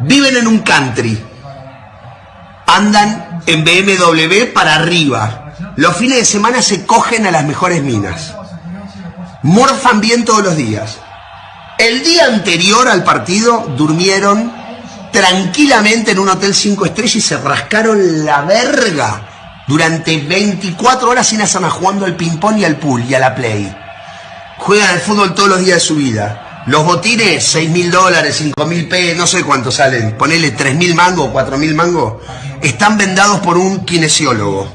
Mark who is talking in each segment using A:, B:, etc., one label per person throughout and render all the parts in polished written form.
A: Viven en un country. Andan en BMW para arriba. Los fines de semana se cogen a las mejores minas. Morfan bien todos los días. El día anterior al partido durmieron tranquilamente en un hotel 5 estrellas y se rascaron la verga durante 24 horas sin hacer nada, jugando al ping-pong y al pool y a la play. Juegan al fútbol todos los días de su vida. Los botines, $6.000, $5.000, no sé cuánto salen, ponele 3.000 mangos, 4.000 mangos, están vendados por un kinesiólogo.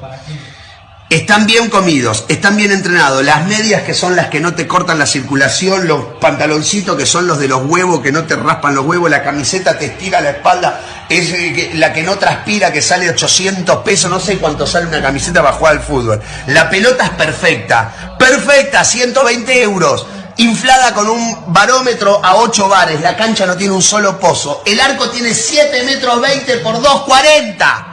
A: Están bien comidos, están bien entrenados. Las medias, que son las que no te cortan la circulación, los pantaloncitos, que son los de los huevos, que no te raspan los huevos, la camiseta te estira la espalda, es la que no transpira, que sale 800 pesos, no sé cuánto sale una camiseta para jugar al fútbol. La pelota es perfecta, perfecta, 120 euros. Inflada con un barómetro a 8 bares, la cancha no tiene un solo pozo, el arco tiene 7 metros 20 por 2,40.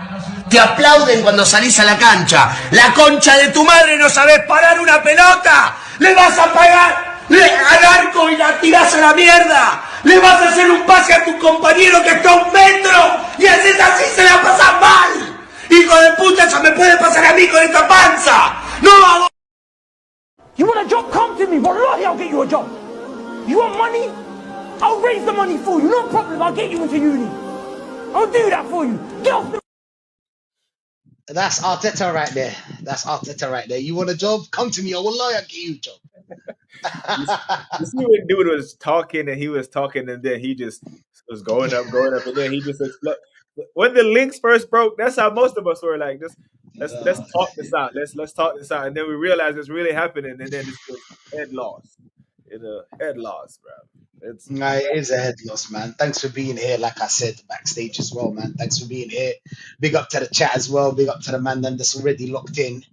A: Te aplauden cuando salís a la cancha. La concha de tu madre, no sabés parar una pelota. Le vas a pagar al arco y la tirás a la mierda. Le vas a hacer un pase a tu compañero que está a 1 metro y haces así, se la pasas mal. Hijo de puta, eso me puede pasar a mí con esta panza. No hago.
B: You want a job? Come to me. Wallahi, I'll get you a job. You want money? I'll raise the money for you. No problem. I'll get you into uni. I'll do that for you. Get off the...
C: That's Arteta right there. That's Arteta right there. You want a job? Come to me. I will lie. I'll get you a job.
D: You see when dude was talking and he was talking and then he just was going up, and then he just exploded. When the links first broke, that's how most of us were like, let's talk this out. Let's talk this out. And then we realized it's really happening, and then it's just head loss. It's a head loss, bro.
C: It is a head loss, man. Thanks for being here. Like I said, backstage as well, man. Thanks for being here. Big up to the chat as well. Big up to the man that's already locked in.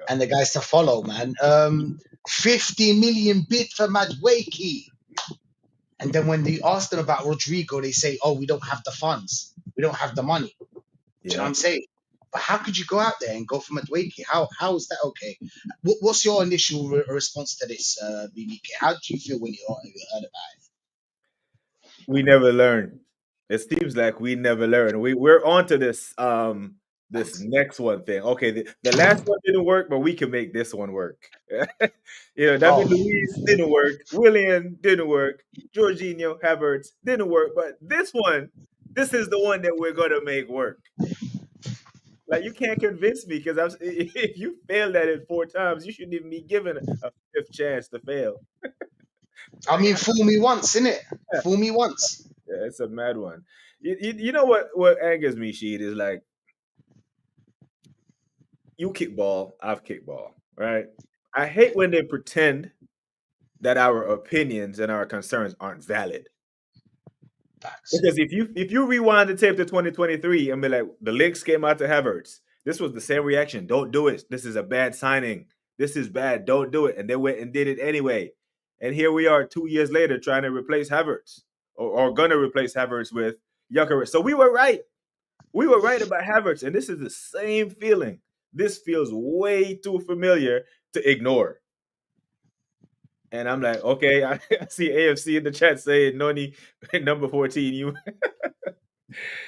C: And the guys to follow, man. 50 million bid for Maduake. And then when they ask them about Rodrigo, they say, oh, we don't have the funds. We don't have the money. Do you know what I'm saying? But how could you go out there and go for Maduake? How is that okay? What's your initial response to this, BBK? How do you feel when you heard about it?
D: We never learn. It seems like we never learn. We're on to this this next one thing. Okay, the last one didn't work, but we can make this one work. David Luiz didn't work. Willian didn't work. Jorginho, Havertz didn't work. But this is the one that we're gonna make work. Like, you can't convince me, because if you failed at it 4 times, you shouldn't even be given a 5th chance to fail.
C: I mean, fool me once, innit?
D: Yeah.
C: Fool me once.
D: Yeah, it's a mad one. You know what angers me, Sheed, is like, you kick ball, I've kicked ball, right? I hate when they pretend that our opinions and our concerns aren't valid.
C: Facts.
D: Because if you rewind the tape to 2023 and be like, the links came out to Havertz, this was the same reaction. Don't do it. This is a bad signing. This is bad. Don't do it. And they went and did it anyway. And here we are 2 years later trying to replace Havertz, or going to replace Havertz with Gyökeres. So we were right. We were right about Havertz, and this is the same feeling. This feels way too familiar to ignore. And I'm like, okay, I see AFC in the chat saying Noni number 14. You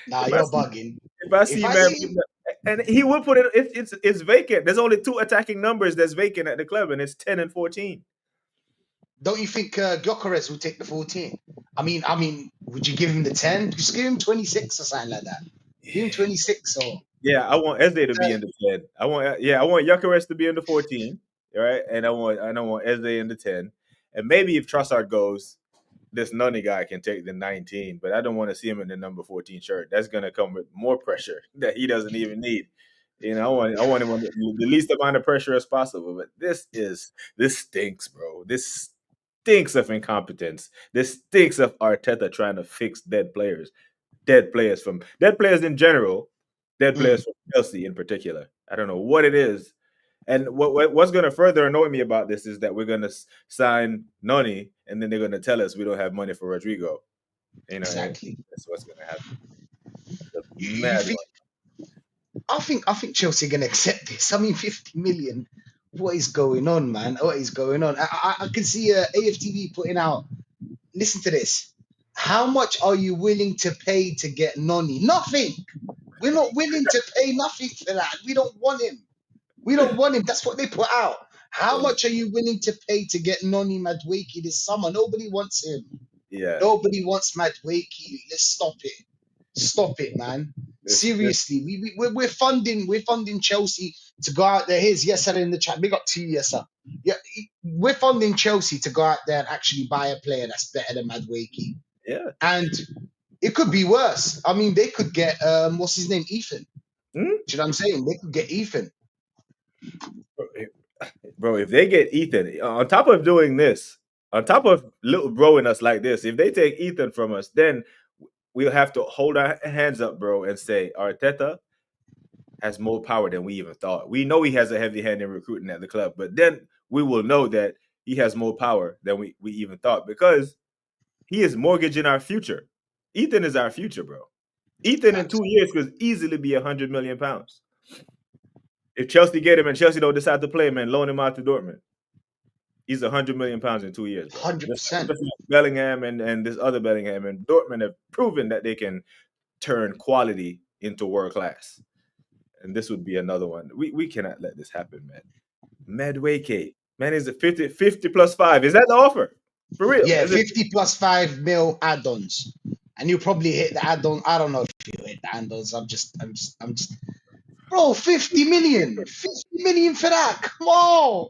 C: Nah, you're bugging.
D: If I see man, and he would put it, it's vacant. There's only 2 attacking numbers that's vacant at the club, and it's 10 and 14.
C: Don't you think Gyökeres will take the 14? I mean, would you give him the 10? Just give him 26 or something like that. Give him 26 or.
D: Yeah, I want Eze to be in the 10. I want Gyökeres to be in the 14, right? And I want Eze in the 10. And maybe if Trossard goes, this Nunny guy can take the 19, but I don't want to see him in the number 14 shirt. That's gonna come with more pressure that he doesn't even need. I want him on the least amount of pressure as possible. But this stinks, bro. This stinks of incompetence. This stinks of Arteta trying to fix dead players in general, dead players from Chelsea in particular. I don't know what it is. And what's going to further annoy me about this is that we're going to sign Noni, and then they're going to tell us we don't have money for Rodrigo.
C: Exactly.
D: That's what's going to happen.
C: I think Chelsea are going to accept this. I mean, 50 million. What is going on, man? What is going on? I can see AFTV putting out. Listen to this. how much are you willing to pay to get Noni? Nothing. We're not willing to pay nothing for that. We don't want him. We don't want him. That's what they put out. How much are you willing to pay to get Noni Maduake this summer? Nobody wants him.
D: Yeah.
C: Nobody wants Maduake. Let's stop it. Stop it, man. Seriously, we're funding Chelsea to go out there. Here's Yesser in the chat. Big up to you, Yesser. Yeah, we're funding Chelsea to go out there and actually buy a player that's better than Maduake.
D: Yeah.
C: And it could be worse. I mean, they could get what's his name, Ethan.
D: Hmm?
C: Do you know what I'm saying? They could get Ethan.
D: Bro, if they get Ethan, on top of doing this, on top of little broing us like this, if they take Ethan from us, then we'll have to hold our hands up, bro, and say Arteta has more power than we even thought. We know he has a heavy hand in recruiting at the club, but then we will know that he has more power than we even thought because he is mortgaging our future. Ethan is our future, bro. Ethan in 2 years could easily be £100 million. If Chelsea get him and Chelsea don't decide to play him and loan him out to Dortmund, he's £100 million in 2 years.
C: 100%.
D: Bellingham and this other Bellingham and Dortmund have proven that they can turn quality into world class. And this would be another one. We cannot let this happen, man. Maduake, man, is it 50 plus 5? Is that the offer? For real?
C: Yeah,
D: Is
C: 50 plus 5 mil add-ons. And you probably hit the add-on. I don't know if you hit the add-ons. I'm just bro, 50 million. 50 million for that. Come on.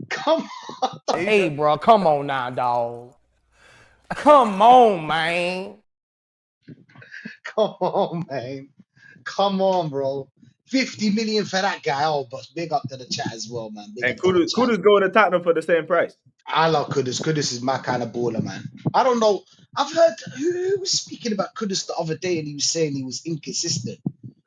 C: Come on.
B: Hey, bro, come on now, dog. Come on, man.
C: Come on, man. Come on, bro. 50 million for that guy. Oh, but big up to the chat as well, man. Big
D: and
C: up to the chat.
D: Kudus going to Tottenham for the same price.
C: I love Kudus. Kudus is my kind of baller, man. I don't know. I've heard who was speaking about Kudus the other day, and he was saying he was inconsistent.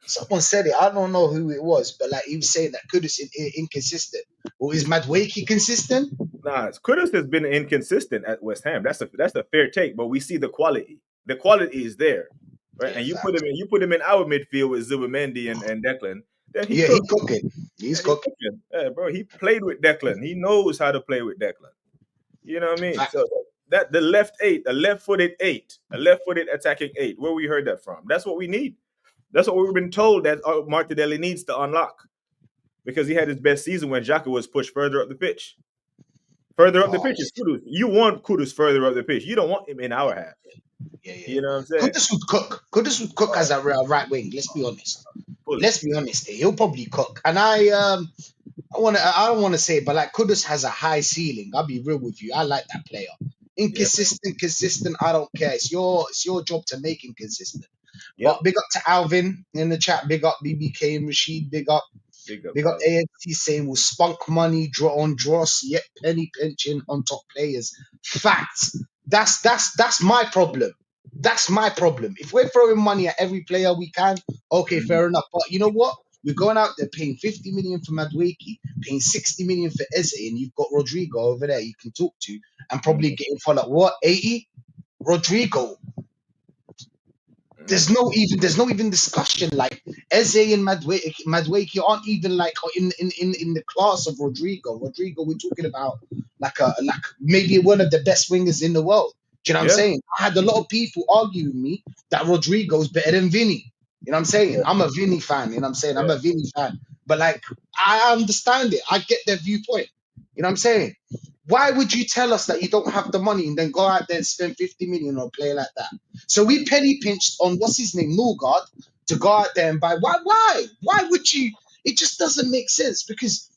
C: Someone said it. I don't know who it was, but like he was saying that Kudus is inconsistent. Or is Maduake consistent?
D: Nah, Kudus has been inconsistent at West Ham. That's a fair take, but we see the quality. The quality is there, right?
C: Yeah,
D: and you
C: facts.
D: put him in our midfield with Zubimendi and Declan. Then
C: He's cooking. He's cooking.
D: Yeah, bro, he played with Declan. He knows how to play with Declan. You know what I mean?
C: Facts.
D: So that the left-footed attacking 8. Where we heard that from? That's what we need. That's what we've been told that Martinelli needs to unlock because he had his best season when Xhaka was pushed further up the pitch. Further up the pitch is Kudus. You want Kudus further up the pitch. You don't want him in our half.
C: Yeah.
D: You know what I'm saying?
C: Kudus would cook. Kudus would cook as a right wing. Let's be honest.
D: Fully.
C: Let's be honest. He'll probably cook. And I don't want to say it, but like Kudus has a high ceiling. I'll be real with you. I like that player. Inconsistent, consistent. I don't care. It's your job to make him consistent.
D: Yep.
C: But big up to Alvin in the chat. Big up BBK and Rashid. Big up AFC saying we'll spunk money, draw on dross, yet penny pinching on top players. Facts. That's my problem. That's my problem. If we're throwing money at every player we can, okay, fair enough. But you know what? We're going out there paying 50 million for Maduake, paying 60 million for Eze, and you've got Rodrigo over there you can talk to, and probably getting for like what, 80? Rodrigo. There's no even discussion. Like Eze and Maduake aren't even like in the class of Rodrigo. Rodrigo, we're talking about like maybe one of the best wingers in the world. Do you know what I'm saying? I had a lot of people argue with me that Rodrigo's better than Vinny. You know what I'm saying? I'm a Vinny fan. You know what I'm saying? I'm a Vinny fan. But like, I understand it. I get their viewpoint. You know what I'm saying? Why would you tell us that you don't have the money and then go out there and spend 50 million on a player like that? So we penny pinched on what's his name, Norgard, to go out there and buy. Why? Why would you? It just doesn't make sense because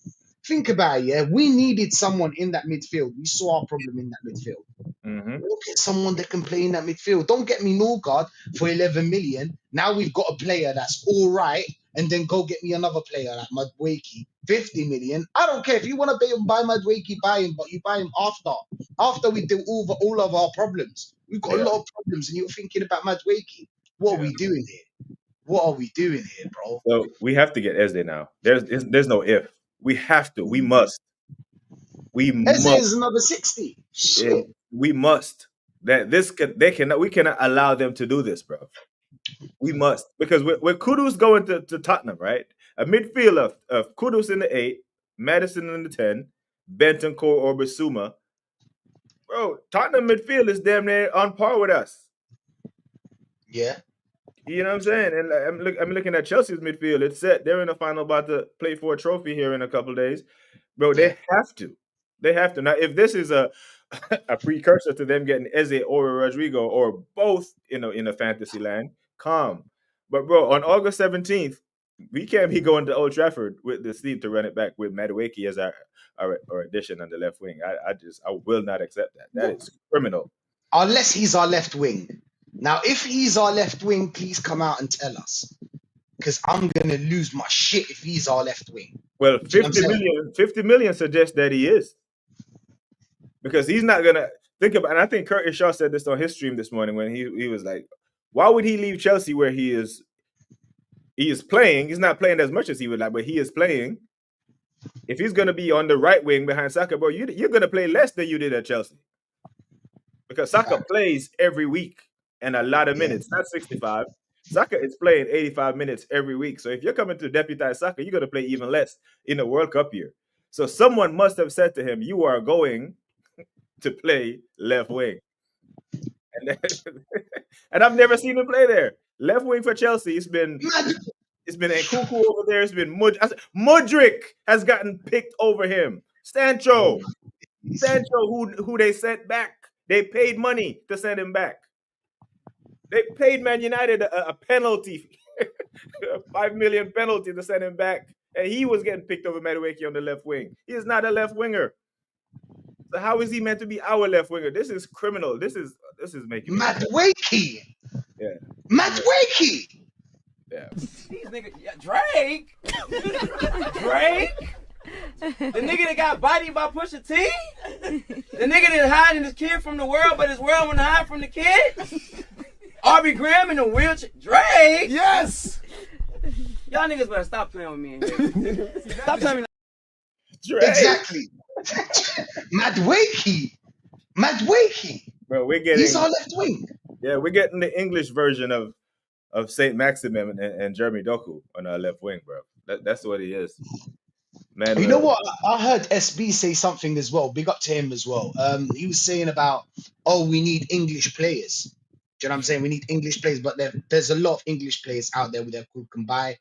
C: think about it, yeah. We needed someone in that midfield. We saw our problem in that midfield. Look at someone that can play in that midfield. Don't get me Norgard for 11 million. Now we've got a player that's all right, and then go get me another player like Maduake, 50 million. I don't care if you want to buy Maduake, buy him, but you buy him after we do all of our problems. We've got a lot of problems, and you're thinking about Maduake. What are we doing here? What are we doing here, bro?
D: So we have to get Eze now. There's no if. We have to. We must.
C: Eze is another 60. Shit.
D: We must. We cannot allow them to do this, bro. We must, because with Kudus going to Tottenham, right? A midfield of Kudus in the 8, Madison in the 10, Bentancur or Bissouma. Bro, Tottenham midfield is damn near on par with us.
C: Yeah.
D: You know what I'm saying? And I'm looking at Chelsea's midfield. It's set. They're in the final, about to play for a trophy here in a couple of days. Bro,
C: Yeah.
D: they have to. They have to. Now, if this is a precursor to them getting Eze or Rodrigo or both in a fantasy land, calm. But bro, on August 17th, we can't be going to Old Trafford with this team to run it back with Maduake as our addition on the left wing. I will not accept that. That is criminal.
C: Unless he's our left wing. Now, if he's our left wing, please come out and tell us. Because I'm going to lose my shit if he's our left wing.
D: Well,
C: Do you know what I'm saying?
D: 50 million suggests that he is. Because he's not going to think about, and I think Curtis Shaw said this on his stream this morning when he was like, why would he leave Chelsea where he is playing? He's not playing as much as he would like, but he is playing. If he's going to be on the right wing behind Saka, bro, you're going to play less than you did at Chelsea. Because Saka plays every week and a lot of minutes, not 65. Saka is playing 85 minutes every week. So if you're coming to deputize Saka, you're going to play even less in the World Cup year. So someone must have said to him, you are going to play left wing. And I've never seen him play there. Left wing for Chelsea, it's been Nkunku over there. It's been Mudryk has gotten picked over him. Sancho, who they sent back. They paid money to send him back. They paid Man United a penalty, a 5 million penalty to send him back. And he was getting picked over Maduake on the left wing. He is not a left winger. So how is he meant to be our left winger? This is criminal. This is making
C: Maduake.
D: Yeah.
C: Maduake.
D: Yeah.
E: These niggas, Drake. Drake. The nigga that got bodied by Pusha T. The nigga that hiding his kid from the world, but his world wouldn't hide from the kid. Aubrey Graham in the wheelchair. Drake.
B: Yes.
E: Y'all niggas better stop playing with me in here. Stop telling me.
D: Drake.
C: Exactly. Maduake.
D: Bro,
C: he's our left wing.
D: Yeah, we're getting the English version of Saint Maximin and Jeremy Doku on our left wing, bro. That's what he is. Man,
C: you know what? I heard SB say something as well. Big up to him as well. He was saying about, we need English players. Do you know what I'm saying? We need English players, but there's a lot of English players out there that can buy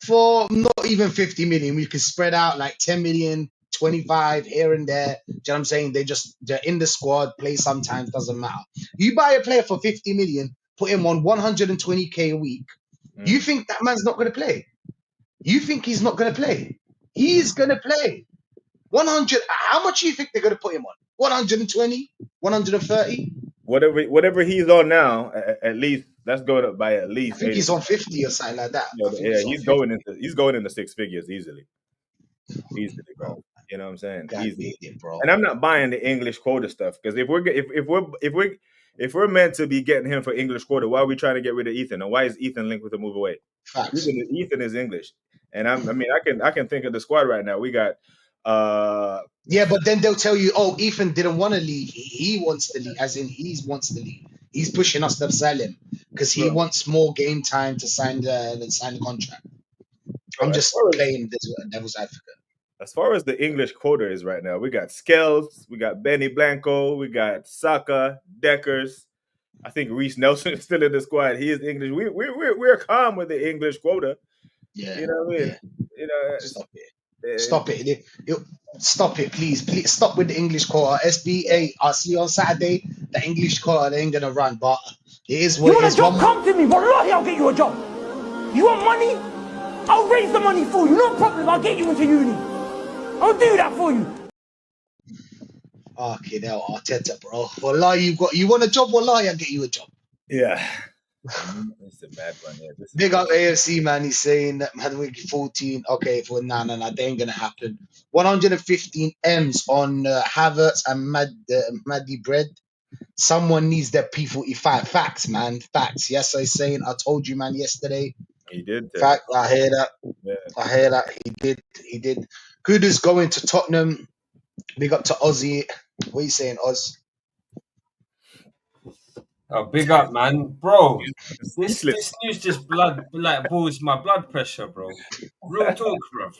C: for not even 50 million. We could spread out like 10 million, 25 here and there. Do you know what I'm saying? They're in the squad, play sometimes, doesn't matter. You buy a player for 50 million, put him on 120k a week. You think that man's not going to play? You think he's not going to play? He's going to play. 100. How much do you think they're going to put him on? 120? 130?
D: Whatever he's on now, at least that's going up by at least.
C: I think he's on 50 or something like that.
D: Yeah, he's going into six figures easily, bro. You know what I'm saying? Easily,
C: bro.
D: And I'm not buying the English quota stuff because if we're meant to be getting him for English quota, why are we trying to get rid of Ethan? And why is Ethan linked with a move away?
C: Facts.
D: Ethan is English, and I can think of the squad right now. We got.
C: Yeah, but then they'll tell you, Ethan didn't want to leave. He wants to leave, as in he wants to leave. He's pushing us to sell him because he wants more game time to sign the contract. I'm just playing this devil's advocate.
D: As far as the English quota is right now, we got Skells, we got Benny Blanco, we got Saka, Deckers. I think Reece Nelson is still in the squad. He is English. We're calm with the English quota.
C: Yeah,
D: you know what I mean.
C: Yeah.
D: You know,
C: stop it. Stop it, please. Stop with the English quota. SBA, I'll see you on Saturday. The English quota, they ain't gonna run, but it is what
B: you
C: it is.
B: You want a job? Come to me. Wallahi, I'll get you a job. You want money? I'll raise the money for you. No problem. I'll get you into uni. I'll do that for you.
C: Okay, now Arteta, bro. Wallahi, you want a job? Wallahi, I'll get you a job.
D: Yeah. It's a bad one. Yeah.
C: Big up AFC, man. He's saying that Maduake 14. Okay, that ain't gonna happen. 115 M's on Havertz and Maddy Bread. Someone needs their P45. Facts, man. Facts. Yes, I'm saying. I told you, man, yesterday.
D: He did.
C: Fact. I hear that.
D: Yeah.
C: I hear that. He did. Kudos going to Tottenham. Big up to Ozzy. What are you saying, Oz?
F: Oh, big up, man, bro. This news just boils my blood pressure, bro. Real talk, bro.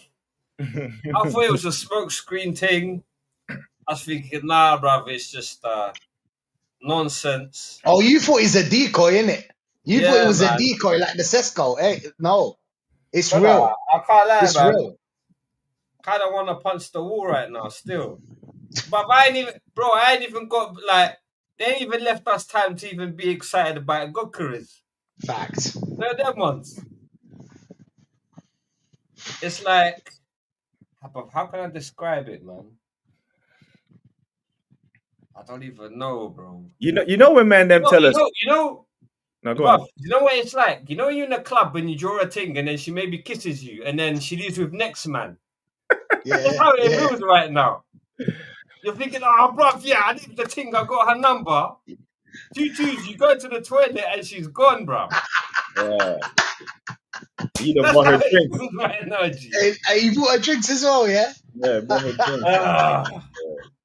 F: I thought it was a smoke screen thing. I was thinking, nah, bruv, it's just nonsense.
C: Oh, you thought he's a decoy, innit? You thought it was a decoy like the Sesko. Hey, no. It's real.
F: I can't lie,
C: It's
F: man.
C: real.
F: Kind of want to punch the wall right now, still. But I ain't even got, like, they ain't even left us time to even be excited about Gokuris.
C: Fact.
F: They're them ones. It's like, how can I describe it, man? I don't even know, bro.
D: You know when man them tell us.
F: No,
D: go on.
F: You know what it's like? You know you're in a club when you draw a thing and then she maybe kisses you and then she leaves with next man.
C: Yeah,
F: That's how it feels right now. You're thinking, oh, bruv, yeah, I need the thing. I got her number. 2 twos, you go to the toilet and she's gone, bruv.
D: Yeah. You done bought her drinks.
F: Right now, G.
C: And you bought her drinks as well, yeah?
D: Yeah, bought her drinks.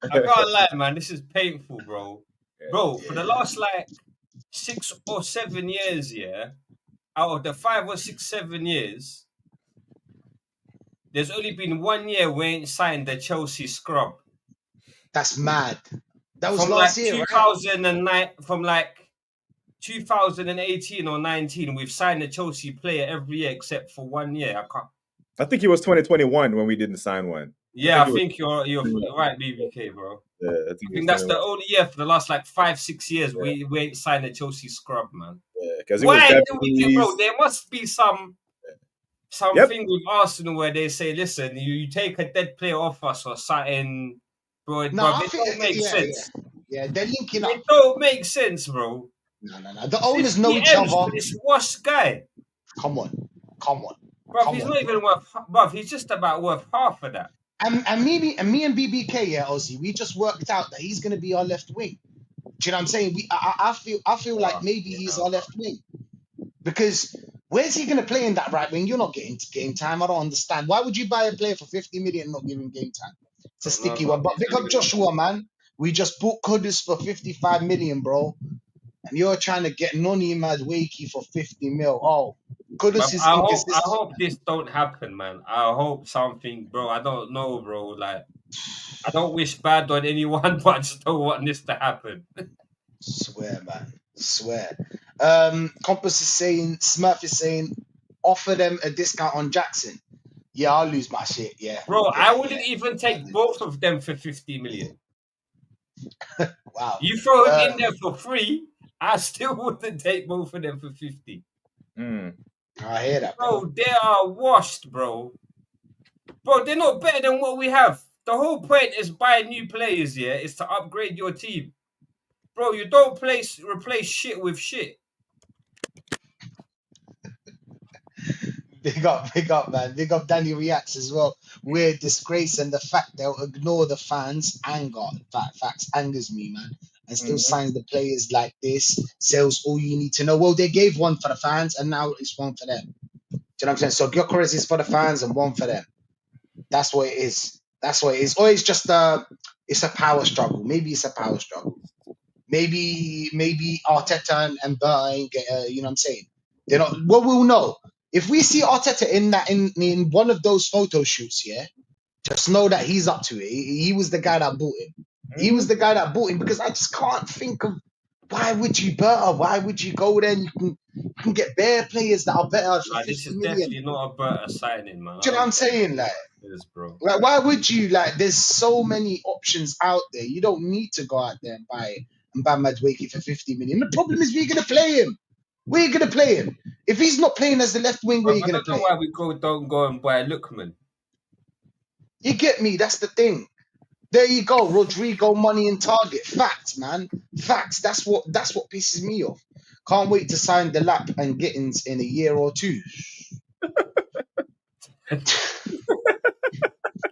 F: I can't lie, man. This is painful, bro. Bro, for the last, like, 6 or 7 years, yeah, out of the 5 or 6, 7 years, there's only been 1 year we ain't signed the Chelsea scrub.
C: That's mad. That was
F: from
C: last
F: like
C: year,
F: 2009,
C: right?
F: From like 2018 or 19, we've signed a Chelsea player every year except for 1 year.
D: I think it was 2021 when we didn't sign one.
F: Yeah, I think you're right, BBK, bro.
D: Yeah,
F: I think that's the only year for the last like 5-6 years we ain't signed a Chelsea scrub, man.
D: Yeah, because
F: why do we do, bro? There must be something with Arsenal where they say, listen, you take a dead player off us or something, bro.
C: No,
F: it don't make sense.
C: Yeah, they're linking up.
F: It don't make sense, bro.
C: No. The owners know each other.
F: This washed guy.
C: Come on.
F: Bro, he's not even worth. Bro, he's just about worth half of that.
C: And me and BBK, yeah, Ozzy, we just worked out that he's gonna be our left wing. Do you know what I'm saying? I feel like maybe he's our left wing. Because where's he gonna play in that right wing? You're not getting game time. I don't understand. Why would you buy a player for 50 million and not give him game time? It's a sticky one. But pick up Joshua, man. We just bought Kudus for 55 million, bro. And you're trying to get Noni Maduake for 50 mil. Oh, Kudus is inconsistent.
F: I hope this don't happen, man. I hope something, bro. I don't know, bro. Like, I don't wish bad on anyone, but I just don't want this to happen.
C: Swear, man. Swear. Compass is saying, Smurf is saying, offer them a discount on Jackson. Yeah, I'll lose my shit, yeah.
F: Bro, I wouldn't even take both of them for 50 million.
C: Wow.
F: You throw it in there for free, I still wouldn't take both of them for 50.
C: I hear that,
F: bro. They are washed, bro. Bro, they're not better than what we have. The whole point is buying new players, yeah, is to upgrade your team. Bro, you don't replace shit with shit.
C: Big up, man. Big up Danny Reacts as well. We're disgrace, and the fact they'll ignore the fans' anger. Facts angers me, man. And still signs the players like this. Sells all you need to know. Well, they gave one for the fans, and now it's one for them. Do you know what I'm saying? So Gyökeres is for the fans and one for them. That's what it is. Or it's just it's a power struggle. Maybe it's a power struggle. Maybe Arteta and Berta ain't get. You know what I'm saying? They're not. Well, we'll know. If we see Arteta in one of those photo shoots, yeah, just know that he's up to it. He was the guy that bought him. He was the guy that bought him, because I just can't think of why would you Berta? Why would you go there? And you can get bare players that are better.
F: Like, this is definitely not a Berta signing, man.
C: Do you know what I'm saying? Like,
F: bro.
C: Like, why would you? Like, there's so many options out there. You don't need to go out there and buy Maduake for 50 million. The problem is, we're gonna play him. We're gonna play him. If he's not playing as the left wing, where are you gonna play?
F: Why we don't go and buy Lookman?
C: You get me? That's the thing. There you go, Rodrigo, money and target. Facts, man. Facts. That's what pisses me off. Can't wait to sign the lap and Gittins in a year or two.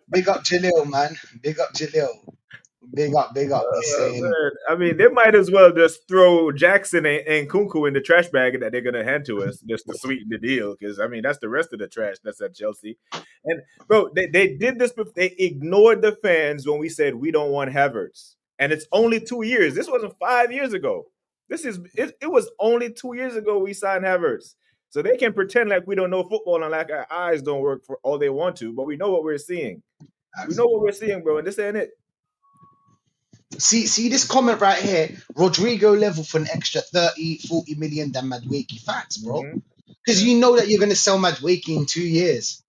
C: Big up Jalil, man. Big up Jalil. Big up. He's saying.
D: I mean, they might as well just throw Jackson and Kunku in the trash bag that they're gonna hand to us just to sweeten the deal. Because I mean, that's the rest of the trash that's at Chelsea. And bro, they did this. They ignored the fans when we said we don't want Havertz, and it's only 2 years. This wasn't 5 years ago. It was only 2 years ago we signed Havertz. So they can pretend like we don't know football and like our eyes don't work for all they want to, but we know what we're seeing. Absolutely. We know what we're seeing, bro, and this ain't it.
C: See this comment right here. Rodrigo level for an extra 30, 40 million than Maduake. Facts, bro.
D: Mhm.
C: Because you know that you're going to sell Maduake in 2 years.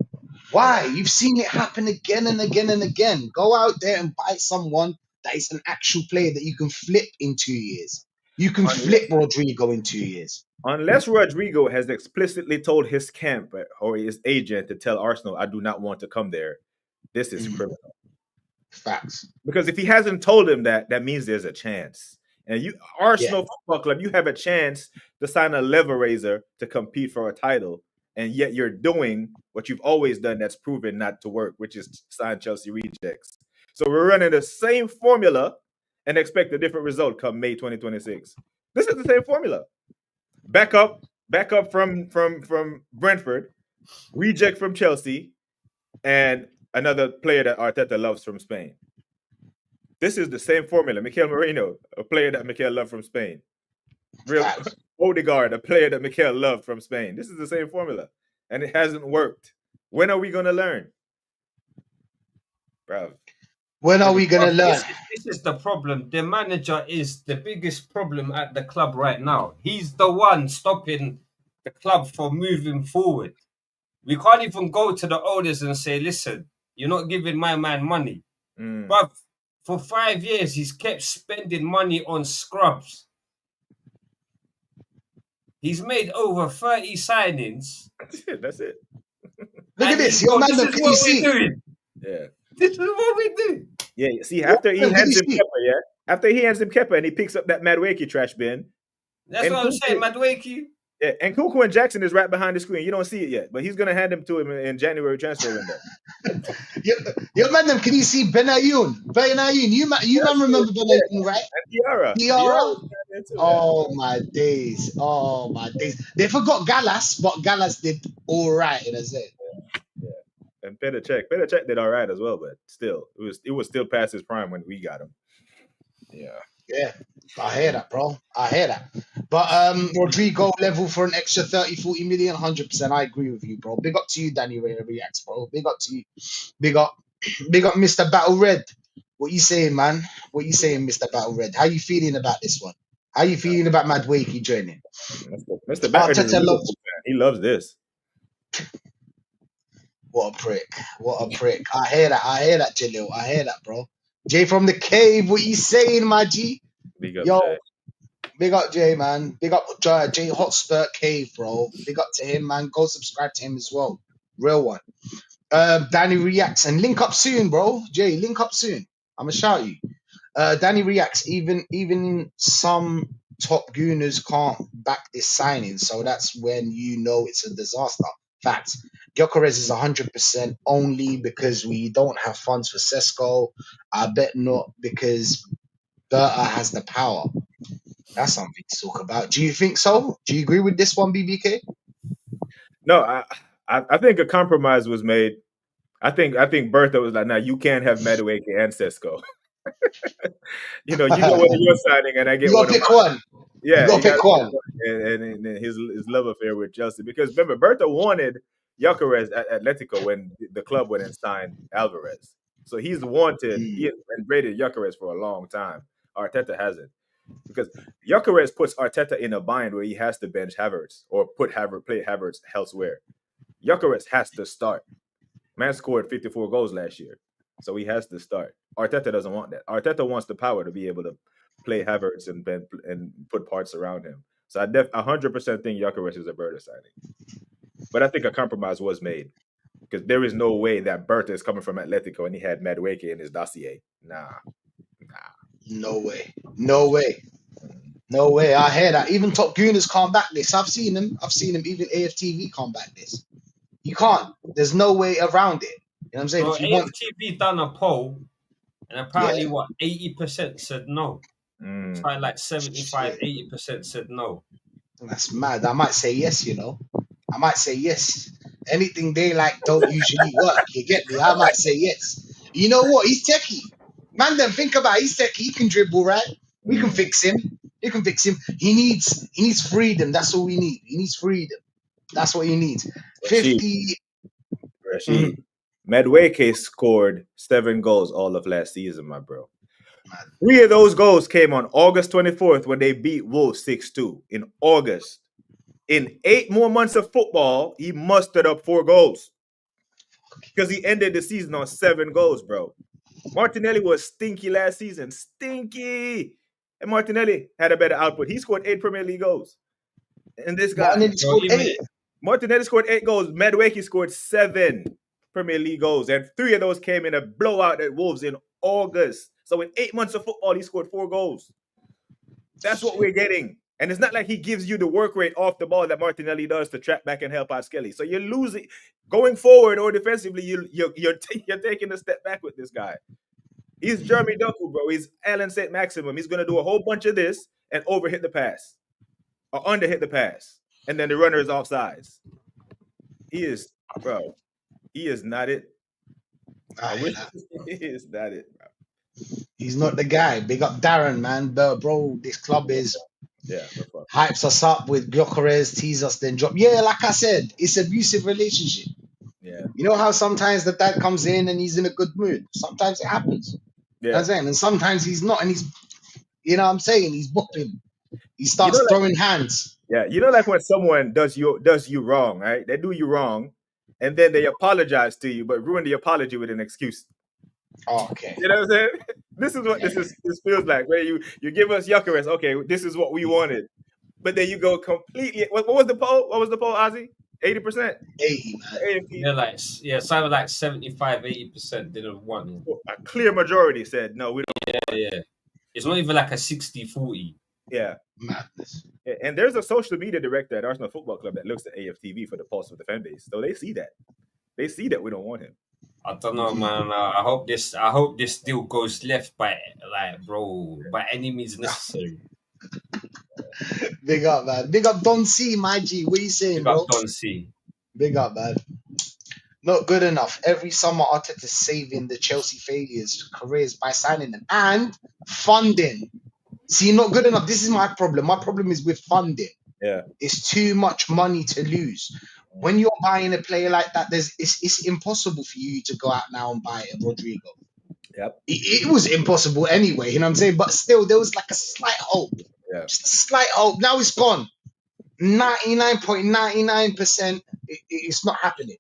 C: Why? You've seen it happen again and again and again. Go out there and buy someone that is an actual player that you can flip in 2 years. You can
D: Unless,
C: flip Rodrigo in 2 years.
D: unless Rodrigo has explicitly told his camp or his agent to tell Arsenal, I do not want to come there, this is criminal.
C: Facts.
D: Because if he hasn't told him that, that means there's a chance. And you,
C: Yeah.
D: Arsenal Football Club, you have a chance to sign a lever raiser to compete for a title, and yet you're doing what you've always done that's proven not to work, which is sign Chelsea rejects. So we're running the same formula and expect a different result come May 2026. This is the same formula. Back up from Brentford, reject from Chelsea, and another player that Arteta loves from Spain. This is the same formula. Mikel Merino, a player that Mikel loved from Spain. Real
C: Facts.
D: Odegaard, a player that Mikel loved from Spain. This is the same formula, and it hasn't worked. When are we going to learn, bro?
C: When are we going to learn?
F: This is the problem. The manager is the biggest problem at the club right now. He's the one stopping the club from moving forward. We can't even go to the owners and say, listen, you're not giving my man money. But for 5 years, he's kept spending money on scrubs. He's made over 30 signings.
D: That's it.
C: Look at this. Yo, man,
F: this is
C: can you
F: what
C: see?
F: we're doing.
D: Yeah.
F: This is what we do.
D: Yeah. See, after he
C: Can
D: hands
C: you
D: him
C: see?
D: Kepa, yeah. After he hands him Kepa and he picks up that Maduake trash bin.
F: That's
D: And
F: what I'm saying, Maduake.
D: Yeah, and Kuku and Jackson is right behind the screen. You don't see it yet, but he's gonna hand them to him in January transfer window.
C: Yo, man, can you see Benayoun? You man remember Benayoun, right?
D: And
C: Diarra?
D: Too,
C: Oh my days. Oh my days. They forgot Gallas, but Gallas did all right, you know what I'm saying?
D: Yeah. And Petr did all right as well, but still, it was still past his prime when we got him. Yeah.
C: Yeah, I hear that, bro. I hear that. But Rodrigo level for an extra 30, 40 million, 100%. I agree with you, bro. Big up to you, Danny Ray Reacts, bro. Big up to you. Big up Mr. Battle Red. What you saying, man? What you saying, Mr. Battle Red? How you feeling about this one? How you feeling about Maduake joining?
D: Mr. Battle is a Liverpool
C: loves.
D: fan. He loves this.
C: What a prick. What a prick. I hear that, Jalil. I hear that, bro. Jay from the cave, what you saying, my G?
D: Big up,
C: Yo,
D: Jay.
C: Big up Jay, man. Big up Jay Hotspur Cave, bro. Big up to him, man. Go subscribe to him as well. Real one. Danny Reacts and link up soon, bro. Jay, link up soon. I'ma shout you. Danny Reacts, even some top gooners can't back this signing, so that's when you know it's a disaster. Facts. Gyökeres is 100% only because we don't have funds for Sesko. I bet not because Berta has the power. That's something to talk about. Do you think so? Do you agree with this one, BBK?
D: No, I think a compromise was made. I think Bertha was like, "Now you can't have Maduake and Sesko. You get one of your signing, and I get
C: You
D: one
C: gotta
D: of
C: pick
D: mine."
C: one.
D: Yeah,
C: You gotta pick one.
D: and his love affair with Chelsea, because remember Bertha wanted Gyökeres at Atletico when the club went and signed Alvarez, so he's wanted and rated Gyökeres for a long time. Arteta hasn't, because Gyökeres puts Arteta in a bind where he has to bench Havertz or play Havertz elsewhere. Gyökeres has to start. Man scored 54 goals last year, so he has to start. Arteta doesn't want that. Arteta wants the power to be able to play Havertz and put parts around him. So I 100% think Gyökeres is a Berta signing. But I think a compromise was made, because there is no way that Berta is coming from Atletico and he had Maduake in his dossier. Nah.
C: No way. No way. No way. I hear that. Even top gooners can't back this. I've seen them. Even AFTV can't back this. You can't. There's no way around it. You know what I'm saying?
F: Well,
C: If you want,
F: AFTV done a poll, and apparently,
C: Yeah.
F: 80% said no. It's like 75, 80% said no.
C: That's mad. I might say yes, I might say yes. Anything they like don't usually work. You get me? I might say yes. You know what? He's techie. Man, then think about it. He's techie. He can dribble, right? We can fix him. You can fix him. He needs freedom. That's all we need. He needs freedom. That's what he needs. 50.
D: Rashid. Maduake scored 7 goals all of last season, my bro. 3 of those goals came on August 24th when they beat Wolves 6-2 in August. In 8 more months of football, he mustered up 4 goals because he ended the season on 7 goals, bro. Martinelli was stinky last season. Stinky. And Martinelli had a better output. He scored 8 Premier League goals. And this guy,
C: Martinelli scored 8.
D: Martinelli scored 8 goals. Maduake scored 7 Premier League goals. And 3 of those came in a blowout at Wolves in August. So in 8 months of football, he scored 4 goals. That's what we're getting. And it's not like he gives you the work rate off the ball that Martinelli does to track back and help out Skelly. So you're losing going forward or defensively. You're taking a step back with this guy. He's Jeremy Doku, bro. He's Alan St. Maximum. He's going to do a whole bunch of this and overhit the pass or underhit the pass, and then the runner is offsides. He is, bro. He is not it. I wish he is not it, bro.
C: He's not the guy. Big up Darren, man. Bro, this club is hypes us up with Gyökeres, tease us, then drop. Yeah, like I said, it's abusive relationship.
D: Yeah.
C: You know how sometimes the dad comes in and he's in a good mood. Sometimes it happens. Yeah. You know what I'm saying? And sometimes he's not, and he's, you know what I'm saying? He's whooping. He starts throwing hands.
D: Yeah, you know, like when someone does you wrong, right? They do you wrong, and then they apologize to you, but ruin the apology with an excuse.
C: Oh, okay.
D: You know what I'm saying? This is what this feels like. Where you give us Gyökeres, okay, this is what we wanted, but then you go completely. What was the poll? What was the poll, Ozzy? 80%.
C: 80, man.
F: Yeah, something like 75, 80% didn't want it.
D: A clear majority said no. We don't.
F: Yeah. It's not even like a 60-40.
D: Yeah.
C: Madness.
D: And there's a social media director at Arsenal Football Club that looks at AFTV for the pulse of the fan base. So they see that. They see that we don't want him.
F: I don't know, man. I hope this deal goes left by any means necessary.
C: Big up, man. Big up Don C, my G. What are you saying, bro?
F: Big up Don C.
C: Big up, man. Not good enough. Every summer, Arteta's saving the Chelsea failures careers by signing them and funding. See, not good enough. This is my problem. My problem is with funding.
D: Yeah,
C: it's too much money to lose. When you're buying a player like that, it's impossible for you to go out now and buy a Rodrigo.
D: Yep.
C: It was impossible anyway, you know what I'm saying? But still, there was like a slight hope.
D: Yeah.
C: Just a slight hope. Now it's gone. 99.99%, it's not happening.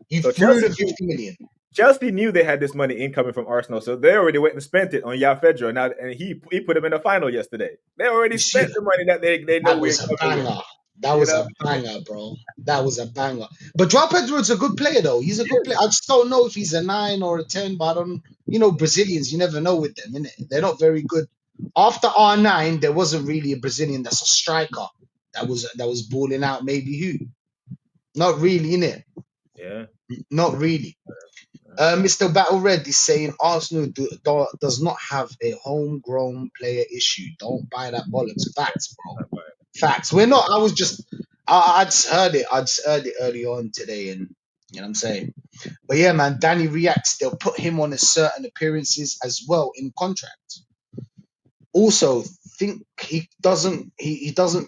C: You threw the 50 million.
D: Chelsea knew they had this money incoming from Arsenal, so they already went and spent it on Yao Pedro. Now, and he put him in the final yesterday. They already spent the money that they know.
C: That was a banger. That was a banger, bro. That was a banger. But João Pedro is a good player, though. He's a good player. I just don't know if he's a 9 or a 10, but I don't. You know, Brazilians, you never know with them, innit? They're not very good. After R9, there wasn't really a Brazilian that's a striker that was balling out. Maybe who? Not really, innit?
D: Yeah.
C: Not really. Mr. Battle Red is saying Arsenal does not have a homegrown player issue. Don't buy that bollocks. Facts, bro. Facts. We're not. I just heard it. I just heard it early on today, and you know what I'm saying. But yeah, man, Danny reacts. They'll put him on a certain appearances as well in contract. Also, think he doesn't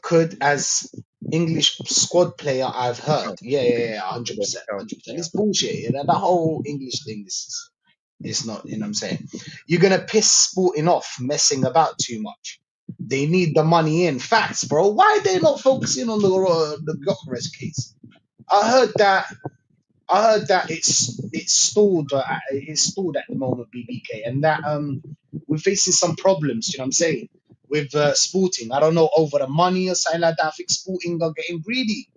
C: could as English squad player. I've heard. Yeah, 100%. It's bullshit. You know, that whole English thing. It's not. You know what I'm saying. You're gonna piss Sporting off messing about too much. They need the money in. Facts, bro. Why are they not focusing on the Gyökeres case? I heard that it's stalled. It's stalled at the moment, BBK, and that we're facing some problems. You know what I'm saying? With Sporting, I don't know, over the money or something like that. I think Sporting are getting greedy.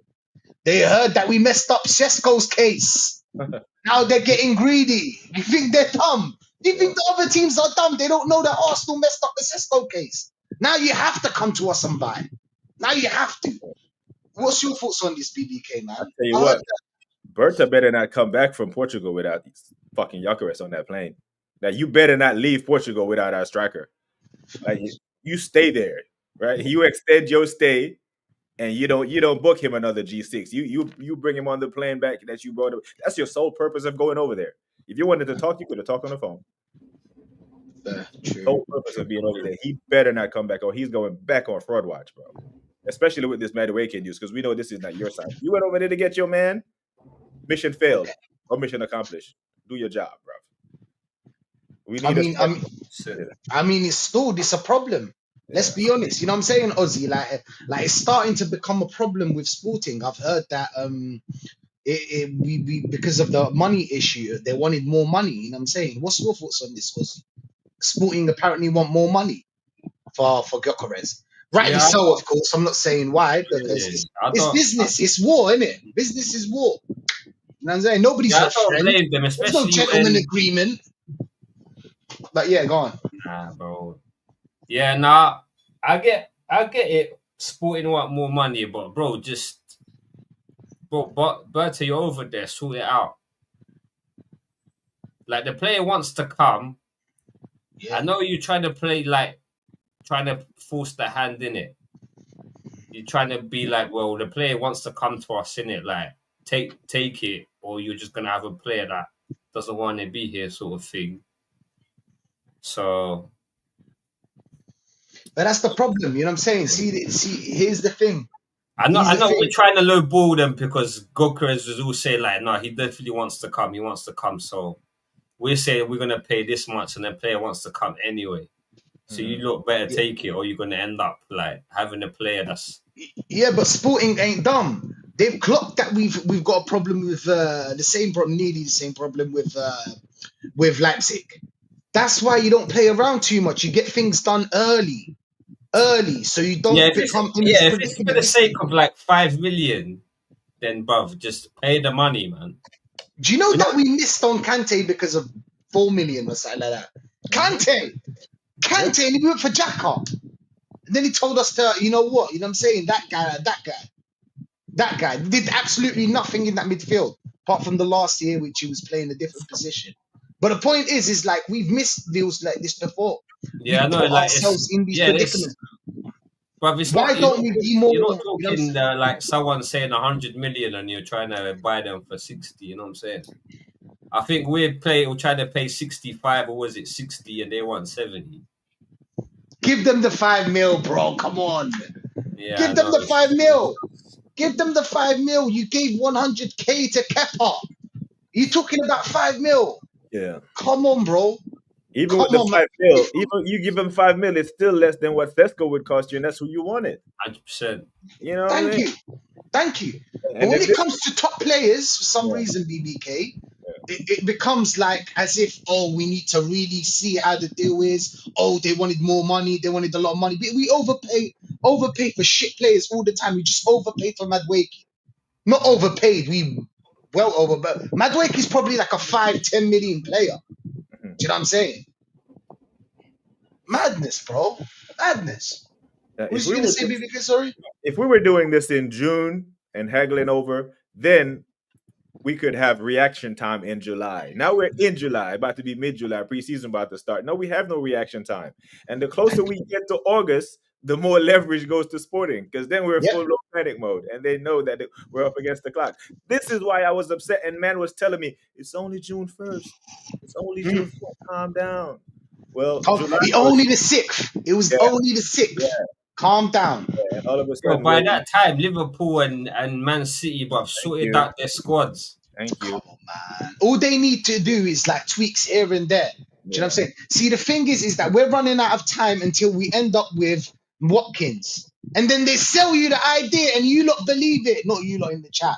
C: They heard that we messed up Sesko's case. Now they're getting greedy. You think they're dumb? You think the other teams are dumb? They don't know that Arsenal messed up the Sesko case. Now you have to come to us and buy. Now you have to. What's your thoughts on this, BBK, man?
D: I'll tell you what. Berta better not come back from Portugal without fucking Gyökeres on that plane. Now you better not leave Portugal without our striker. Like you stay there, right? You extend your stay, and you don't book him another G6. You bring him on the plane back that you brought him. That's your sole purpose of going over there. If you wanted to talk, you could have talked on the phone.
C: True.
D: Sole purpose of being over there. He better not come back, or he's going back on fraud watch, bro. Especially with this Maduake news, because we know this is not your side. You went over there to get your man. Mission failed or mission accomplished. Do your job, bro. We
C: I
D: need a
C: mean, I mean,
F: So,
C: I mean, it's stalled. It's a problem. Let's be honest. You know what I'm saying, Ozzy? Like it's starting to become a problem with Sporting. I've heard that we because of the money issue, they wanted more money. You know what I'm saying? What's your thoughts on this, Ozzy? Sporting apparently want more money for Gyökeres. Rightly
F: yeah,
C: so, of course. I'm not saying why because
F: yeah, I
C: it's
F: don't.
C: business. It's war, isn't it? Business is war. You know what I'm saying? Nobody's
F: Yeah, I
C: your
F: don't
C: friend.
F: blame them,
C: There's no
F: especially
C: gentleman
F: when.
C: agreement. But yeah, go on.
F: Nah, bro. Yeah, nah. I get it. Sporting want more money, but bro, but Bertie, you're over there. Sort it out. Like the player wants to come. I
C: Yeah.
F: know you trying to play like trying to force the hand in it. You're trying to be like, well, the player wants to come to us in it. Like take it, or you're just gonna have a player that doesn't want to be here, sort of thing. So
C: But that's the problem. You know what I'm saying? See, here's the thing.
F: I know
C: Here's
F: I
C: the
F: know we're
C: thing.
F: trying to lowball them because Gokras was all saying like, no, he definitely wants to come. He wants to come. So we're saying we're gonna pay this much, and the player wants to come anyway. So you look better
C: Yeah,
F: take it, or you're gonna end up like having a player that's
C: yeah, but Sporting ain't dumb. They've clocked that we've got a problem with the same problem, nearly the same problem with Leipzig. That's why you don't play around too much. You get things done early, so you don't become in this
F: if it's for
C: predicament.
F: the sake of like 5 million, then bruv, just pay the money, man.
C: Do you know
F: We're not
C: that we missed on Kante because of 4 million or something like that? Kante, and he went for Jacka. And then he told us to, you know what? You know what I'm saying? That guy did absolutely nothing in that midfield apart from the last year, which he was playing a different position. But the point is like we've missed deals like this before.
F: yeah, I
C: We've
F: know
C: put
F: like it's
C: ourselves in these
F: yeah, this
C: predicaments.
F: bruv, it's
C: Why
F: not
C: don't we be more?
F: you're not
C: You know what I'm
F: talking
C: saying?
F: like someone saying 100 million and you're trying to buy them for 60, you know what I'm saying? I think we're trying to pay 65 or was it 60 and they want 70.
C: Give them the 5 mil, bro. Come on.
F: Yeah,
C: Give
F: I
C: them
F: know.
C: the 5 mil. Give them the 5 mil. You gave 100K to Kepa. You talking about 5 mil?
D: Yeah.
C: Come on, bro.
D: Even with
C: Come
D: the
C: on, man.
D: 5 mil, even you give him 5 mil, it's still less than what Sesko would cost you, and that's who you wanted.
F: 100%.
D: You know what I
C: Thank
D: mean?
C: you. Thank you. But
D: And
C: when
D: the
C: it
D: difference,
C: comes to top players, for some
D: yeah,
C: reason, BBK, it becomes like as if, oh, we need to really see how the deal is. Oh, they wanted more money. They wanted a lot of money. But we overpay for shit players all the time. We just overpay for Maduake. Not overpaid. We well over. But Maduake is probably like a 5-10 million player. Do you know what I'm saying? Madness, bro. Madness. What
D: if
C: was you
D: we
C: gonna
D: were
C: say, BBK? Sorry.
D: doing this in June and haggling over, then we could have reaction time in July. Now we're in July, about to be mid-July, preseason about to start. No, we have no reaction time. And the closer we get to August, the more leverage goes to Sporting because then we're
C: Yep.
D: full panic mode and they know that we're up against the clock. This is why I was upset and man was telling me it's only June 1st. It's only June 1st. Calm down. Well,
C: Oh,
D: July
C: only
D: 1st.
C: the sixth. It was
D: Yeah,
C: only the
D: yeah,
C: sixth. Calm down.
D: yeah. And all of a
F: Yo,
D: sudden
F: by
D: we're
F: that time, Liverpool and Man City, bruv,
D: thank
F: sorted
D: you.
F: out their squads.
D: Thank you.
C: Come on, man. All they need to do is like tweaks here and there. Do you know what I'm
D: Yeah.
C: saying? See, the thing is that we're running out of time until we end up with Watkins. And then they sell you the idea and you lot believe it. Not you lot in the chat.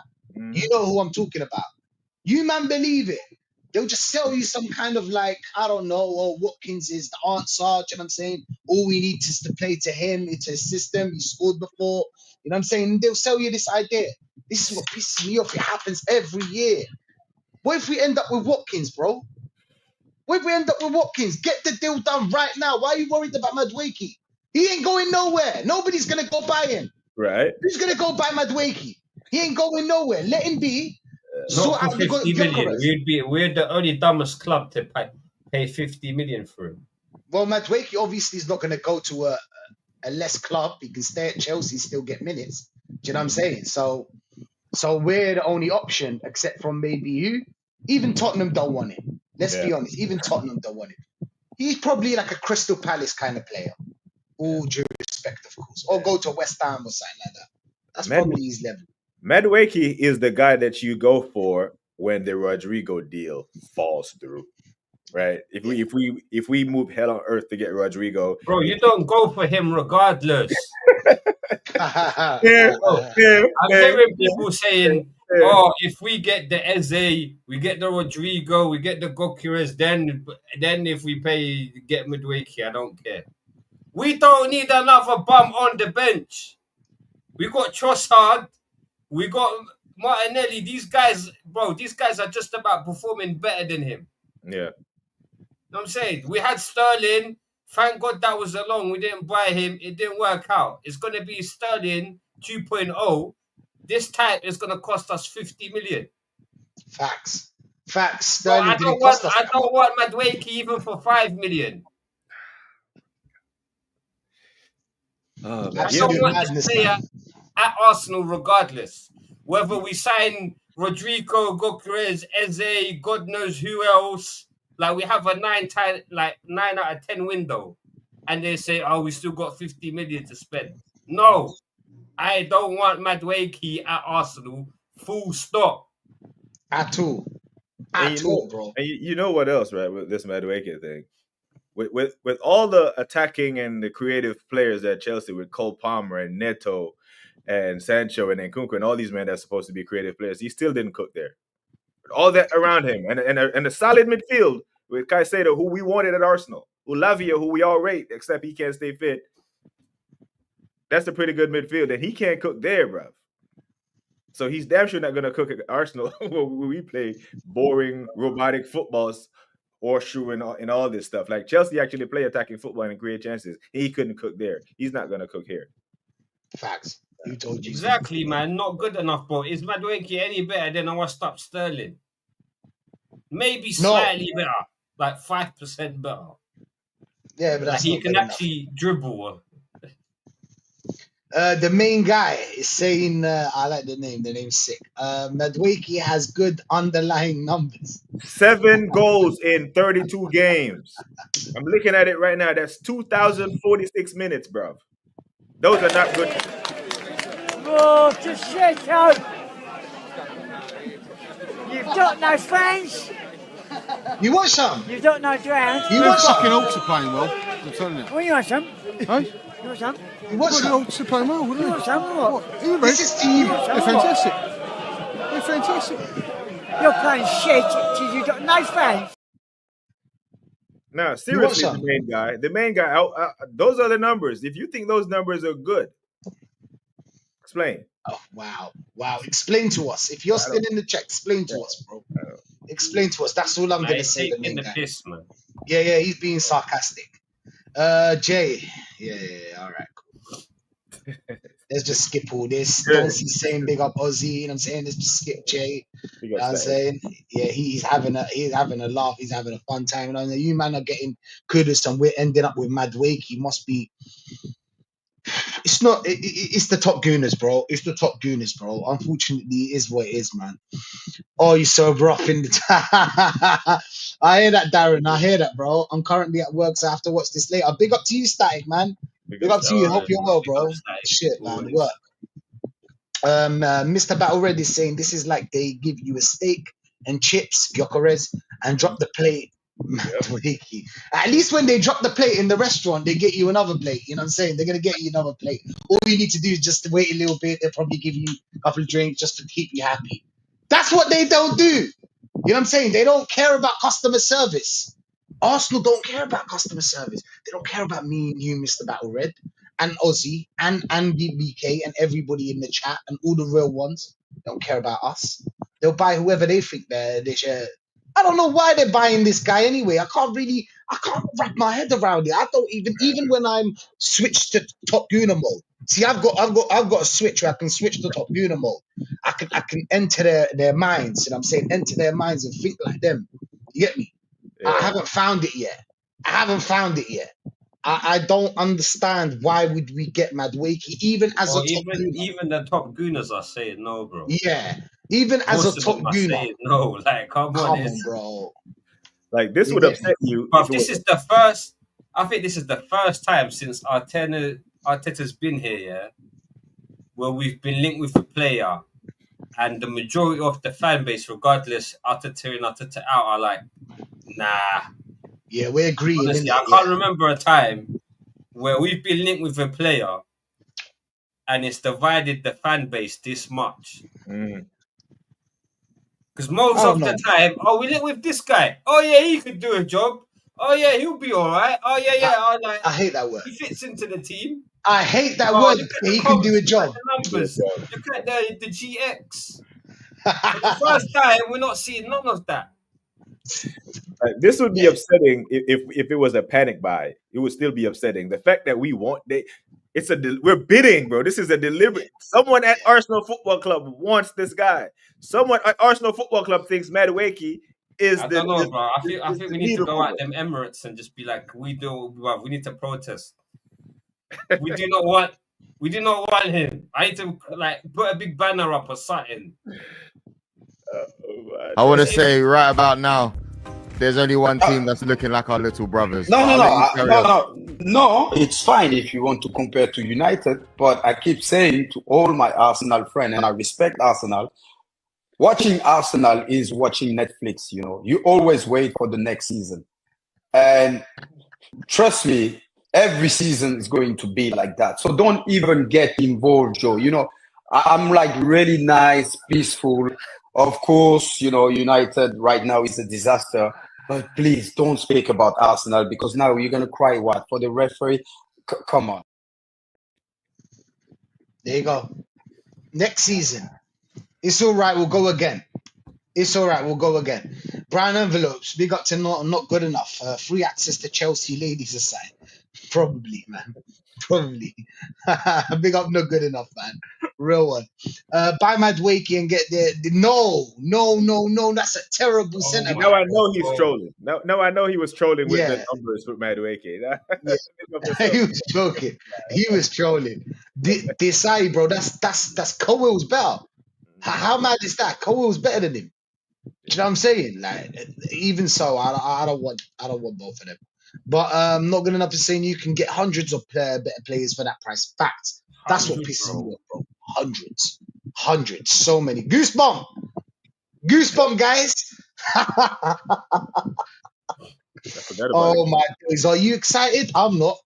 C: You
D: Mm-hmm.
C: know who I'm talking about. You man believe it. They'll just sell you some kind of like, I don't know, oh, Watkins is the answer. Do you know what I'm saying? All we need is to play to him. It's a system. He scored before. You know what I'm saying? They'll sell you this idea. This is what pisses me off. It happens every year. What if we end up with Watkins, bro? What if we end up with Watkins? Get the deal done right now. Why are you worried about Maduake? He ain't going nowhere. Nobody's going to go buy him.
D: Right.
C: Who's going to go buy Maduake? He ain't going nowhere. Let him be.
F: Not
C: Sort
F: for
C: out the
F: 50 million.
C: Gyökeres.
F: We're the only dumbest club to pay 50 million for him.
C: Well, Maduake obviously is not going to go to a less club. He can stay at Chelsea, still get minutes. Do you know what I'm saying? So we're the only option, except from maybe you. Even Tottenham don't want him. Let's
D: Yeah.
C: be honest. Even Tottenham don't want him. He's probably like a Crystal Palace kind of player. All due respect, of course. Or go to West Ham or something like that. That's probably his level.
D: Maduake is the guy that you go for when the Rodrigo deal falls through. right? If we move hell on earth to get Rodrigo,
F: Bro, you don't go for him regardless.
D: fair,
F: Bro,
D: fair,
F: I'm
D: fair,
F: hearing people saying,
D: fair.
F: "Oh, if we get the Eze, we get the Rodrigo, we get the Gokures, then if we pay get Maduake, I don't care. We don't need another bum on the bench. We got Trossard, we got Martinelli. These guys are just about performing better than him.
D: Yeah.
F: You know what I'm saying? We had Sterling. Thank God that was along. We didn't buy him. It didn't work out. It's going to be Sterling 2.0. This type is going to cost us 50 million.
C: Facts.
F: Bro,
C: Sterling didn't cost us
F: I
C: that
F: don't
C: much.
F: want Maduake even for 5 million.
D: Oh, man.
F: I
C: Absolute
F: don't want this
C: madness,
F: player
C: man.
F: at Arsenal regardless. Whether we sign Rodrigo, Gokres, Eze, God knows who else. Like we have a 9 out of 10 window. And they say, oh, we still got 50 million to spend. No, I don't want Maduake at Arsenal. Full stop.
C: At all. At all, bro.
D: And you know what else, right? With this Madueke thing, with all the attacking and the creative players at Chelsea, with Cole Palmer and Neto and Sancho and Nkunku and all these men that's supposed to be creative players, he still didn't cook there. With all that around him and a solid midfield with Caicedo, who we wanted at Arsenal, Ulavia, who we all rate, except he can't stay fit. That's a pretty good midfield, and he can't cook there, bruv. So he's damn sure not going to cook at Arsenal when we play boring, robotic footballs, horseshoe and all this stuff. Like Chelsea actually play attacking football and create chances. He couldn't cook there. He's not going to cook here.
C: Facts. Who told you?
F: Exactly, man. Not good enough, bro. Is Maduake any better than a washed-up Sterling? Maybe slightly better, like 5% better.
C: Yeah, but that's
F: like he
C: not
F: can
C: good
F: actually dribble.
C: The main guy is saying, I like the name. The name's sick. Maduake has good underlying numbers.
D: 7 goals in 32 games. I'm looking at it right now. That's 2,046 minutes, bro. Those are not good.
B: Oh, just shit out. You've got no friends.
C: You want some?
B: You don't know drown.
C: You want some?
G: Fucking Hawks are playing well. I'm telling you.
B: Well, you want some?
G: Hey?
B: You want some?
C: You want
G: The
C: some?
G: Hawks are playing well, wouldn't
B: You
G: they?
B: want some or what?
G: You
C: This is to you.
G: They're fantastic. They're fantastic.
B: You're playing shit till you got no friends.
D: No, seriously,
C: some?
D: the main guy, those are the numbers. If you think those numbers are good, explain.
C: Oh, wow. Explain to us. If you're still in the chat, explain to us, bro. Explain to us. That's all I'm going to say. The main guy.
F: Piss, man.
C: Yeah, he's being sarcastic. Jay. Yeah, all right, cool. Let's just skip all this. Don't see saying big up Ozzy, you know what I'm saying? Let's just skip Jay. You know what I'm saying? Yeah, he's having a laugh, he's having a fun time. You know, you man are getting kudos and we're ending up with Maduake. He must be. It's not. It's the top gooners, bro. It's the top gooners, bro. Unfortunately, it is what it is, man. Oh, you're so rough in the. I hear that, Darren. I hear that, bro. I'm currently at work, so I have to watch this later. Big up to you, Static, man. Big up to you. Hope you're well, bro. Shit, man. Work. Mr. Battle Red is saying this is like they give you a steak and chips, Gyökeres, and drop the plate. Maduake. At least when they drop the plate in the restaurant, they get you another plate. You know what I'm saying? They're gonna get you another plate. All you need to do is just wait a little bit. They'll probably give you a couple of drinks just to keep you happy. That's what they don't do. You know what I'm saying? They don't care about customer service. Arsenal don't care about customer service. They don't care about me and you, Mr. Battle Red, and Ozzy, and BK, and everybody in the chat, and all the real ones. They don't care about us. They'll buy whoever they think they should. I don't know why they're buying this guy anyway. I can't wrap my head around it. I don't even when I'm switched to Top Gooner mode. See, I've got a switch where I can switch to Top Gooner mode. I can enter their minds, and I'm saying enter their minds and think like them. You get me? Yeah. I haven't found it yet. I don't understand why would we get Maduake even as a top gooner.
F: Even the top gooners are saying no, bro.
C: Yeah, even as a top gooner.
F: No, like come on,
C: bro.
D: Like this would upset you.
F: But this is the first. I think this is the first time since Arteta's been here, yeah, where we've been linked with a player, and the majority of the fan base, regardless Arteta in, Arteta out, are like, nah,
C: Yeah, we're agreeing.
F: Honestly,
C: Innit?
F: I can't remember a time where we've been linked with a player and it's divided the fan base this much. Because most of the time, we linked with this guy. Oh yeah, he could do a job. Oh yeah, he'll be all right. Oh yeah.
C: I hate that word.
F: He fits into the team.
C: I hate that word.
F: Look at
C: He
F: the
C: can do a
F: coach,
C: job.
F: look at the numbers. Look at the GX. For the first time, we're not seeing none of that.
D: This would be upsetting if it was a panic buy. It would still be upsetting. The fact that we're bidding, bro. This is a deliberate. Someone at Arsenal Football Club wants this guy. Someone at Arsenal Football Club thinks Maduake is
F: I don't know, bro. I think we need to go at them Emirates and just be like, we need to protest. we do not want him. I need to put a big banner up or something.
H: I want to say right about now, there's only one team that's looking like our little brothers.
I: No, it's fine if you want to compare to United, but I keep saying to all my Arsenal friends, and I respect Arsenal, watching Arsenal is watching Netflix, you know. You always wait for the next season. And trust me, every season is going to be like that. So don't even get involved, Joe. You know, I'm like really nice, peaceful. Of course, you know, United right now is a disaster. But please don't speak about Arsenal because now you're going to cry what? For the referee? Come on.
C: There you go. Next season. It's all right. We'll go again. It's all right. We'll go again. Brown envelopes. Big up to not good enough. Free access to Chelsea ladies aside. Probably, man. Probably. Big up not good enough, man. Real one. Buy Maduake and get there. No. That's a terrible centre.
D: Now I know he's trolling. No, I know he was trolling with the numbers with Maduake.
C: He was joking. He was trolling. Desai, bro. That's Cowell's better. How mad is that? Cowell's better than him. Do you know what I'm saying? Like, even so, I don't want both of them. But not good enough to saying you can get hundreds of better players for that price. Fact. That's what pisses me off, bro. Hundreds. So many. Goosebump, guys. Oh my days. Are you excited? I'm not.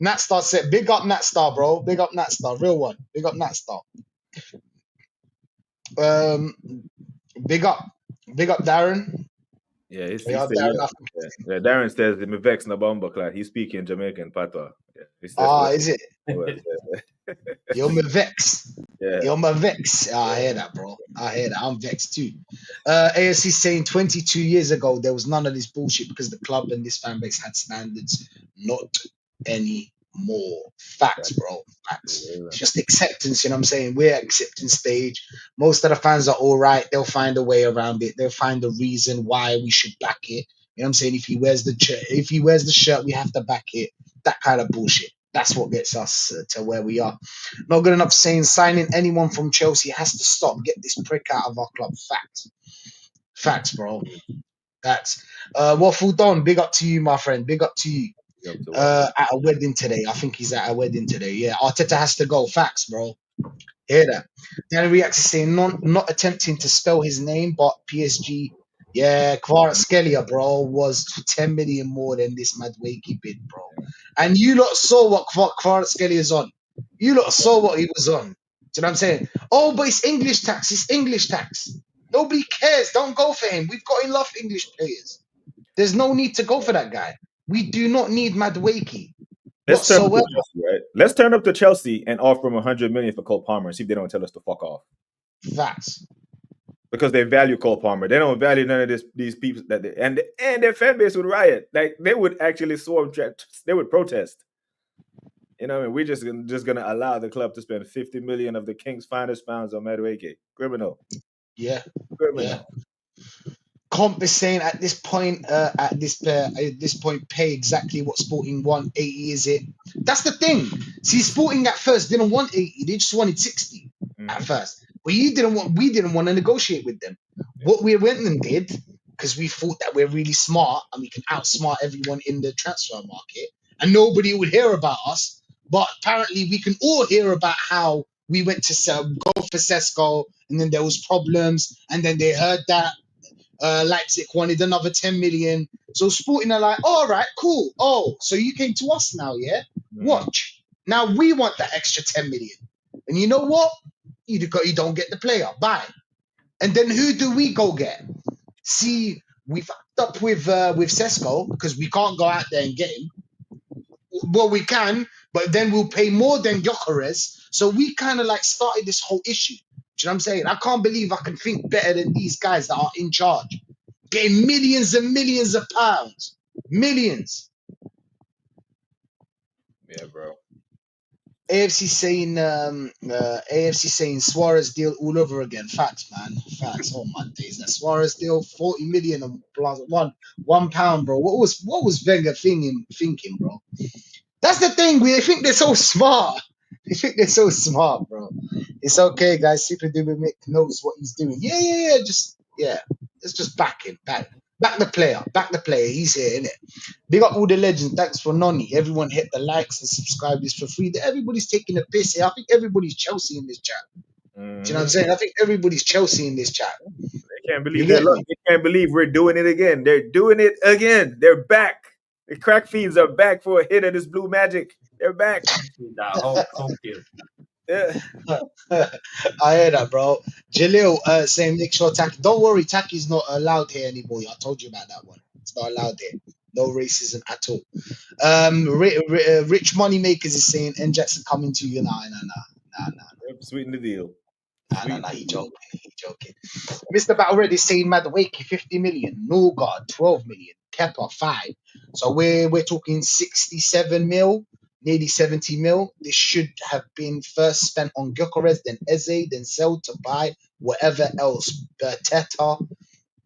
C: Natstar said, big up Natstar, bro. Big up Natstar. Real one. Big up Natstar. Big up Darren.
D: Yeah, Darren says me vex na bomba class. He's speaking Jamaican patois. Yeah,
C: is it? You're me vex. Yeah. You're my vex. I hear that, bro. I hear that. I'm vexed too. AFC saying 22 years ago there was none of this bullshit because the club and this fan base had standards. Not anymore. Facts, bro. Facts. It's just acceptance, you know what I'm saying? We're at acceptance stage. Most of the fans are all right. They'll find a way around it. They'll find a reason why we should back it. You know what I'm saying? If he wears the shirt, we have to back it. That kind of bullshit. That's what gets us to where we are. Not good enough saying signing anyone from Chelsea has to stop. Get this prick out of our club. Facts, bro. Facts. Waffle Don, big up to you, my friend. Big up to you. At a wedding today. I think he's at a wedding today. Yeah, Arteta has to go. Facts, bro. Hear that. Danny Reacts is saying not attempting to spell his name, but PSG. Yeah, Kvaratskhelia, bro, was 10 million more than this Maduake bid, bro. And you lot saw what Kvaratskhelia is on. You lot saw what he was on. Do you know what I'm saying? Oh, but it's English tax. It's English tax. Nobody cares. Don't go for him. We've got enough English players. There's no need to go for that guy. We do not need Maduake.
D: Let's turn up to Chelsea, right? Let's turn up to Chelsea and offer him 100 million for Cole Palmer and see if they don't tell us to fuck off.
C: Facts.
D: Because they value Cole Palmer. They don't value none of these people and their fan base would riot. Like they would actually they would protest. You know what I mean? We're just gonna allow the club to spend 50 million of the king's finest pounds on Maduake. Criminal.
C: Yeah.
D: Criminal.
C: Yeah. Comp is saying at this point, pay exactly what Sporting want. 80 is it? That's the thing. See, Sporting at first didn't want 80; they just wanted 60 at first. But we didn't want to negotiate with them. What we went and did, because we thought that we're really smart and we can outsmart everyone in the transfer market, and nobody would hear about us. But apparently, we can all hear about how we went to go for Sesko, and then there was problems, and then they heard that. Leipzig wanted another 10 million. So Sporting are like, all right, cool. Oh, so you came to us now, yeah? Watch. Now we want that extra 10 million. And you know what? You don't get the player. Bye. And then who do we go get? See, we fucked up with Sesko because we can't go out there and get him. Well, we can, but then we'll pay more than Gyökeres. So we kind of like started this whole issue. Do you know what I'm saying? I can't believe I can think better than these guys that are in charge. Getting millions and millions of pounds. Millions.
D: Yeah, bro.
C: AFC saying Suarez deal all over again. Facts, man. Facts. Oh my days. That Suarez deal, 40 million and plus £1, bro. What was Wenger thinking, bro? That's the thing. They think they're so smart. They think they're so smart, bro. It's okay, guys. Super Duper Mick knows what he's doing. Yeah. Let's just back him. Back the player. Back the player. He's here, innit? Big up all the legends. Thanks for Noni. Everyone hit the likes and subscribe this for free. Everybody's taking a piss here. I think everybody's Chelsea in this chat. Do you know what I'm saying? I think everybody's Chelsea in this chat.
D: They can't believe their luck. They can't believe we're doing it again. They're doing it again. They're back. The crack fiends are back for a hit of this blue magic. They're back.
F: That whole copium.
C: I hear that, bro. Jalil saying make sure Taki. Don't worry, Taki's not allowed here anymore. I told you about that one. It's not allowed here. No racism at all. Rich Moneymakers is saying N Jackson coming to you. Nah.
D: Sweeten the deal.
C: Nah. He joking. Mr. Battle Red is saying Maduake 50 million. Norgard 12 million. Kepper 5. So we're talking 67 mil. Nearly 70 mil. This should have been first spent on Gyökeres, then Eze, then sell to buy whatever else. Teta,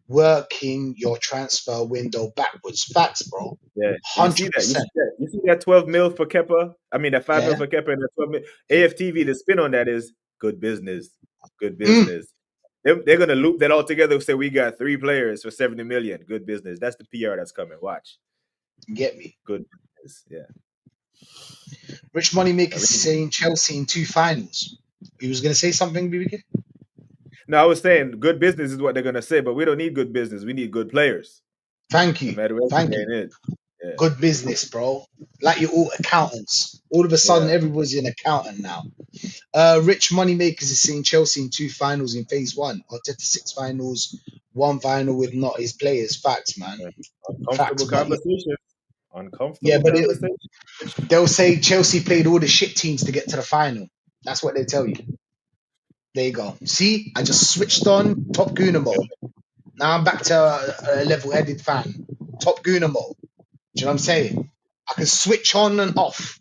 C: working your transfer window backwards. Facts, bro.
D: Yeah,
C: 100%.
D: You see that 12 mil for Kepa? I mean, that 5 mil for Kepa and that 12 mil. AFTV, the spin on that is good business. Good business. They're going to loop that all together and say we got 3 players for 70 million. Good business. That's the PR that's coming. Watch.
C: Get me.
D: Good business. Yeah.
C: Rich Moneymakers is saying Chelsea in 2 finals. He was going to say something, BBK?
D: No, I was saying good business is what they're going to say, but we don't need good business. We need good players.
C: Thank you.
D: No matter what.
C: Thank you. Yeah. Good business, bro. Like you're all accountants. All of a sudden, everybody's an accountant now. Rich Moneymakers is saying Chelsea in 2 finals in phase 1. Arteta 6 finals, 1 final with not his players. Facts, man.
D: Uncomfortable conversation.
C: Yeah, but they'll say Chelsea played all the shit teams to get to the final. That's what they tell you. There you go. See, I just switched on Top Gooner mode. Now I'm back to a level-headed fan. Top Gooner mode. Do you know what I'm saying? I can switch on and off.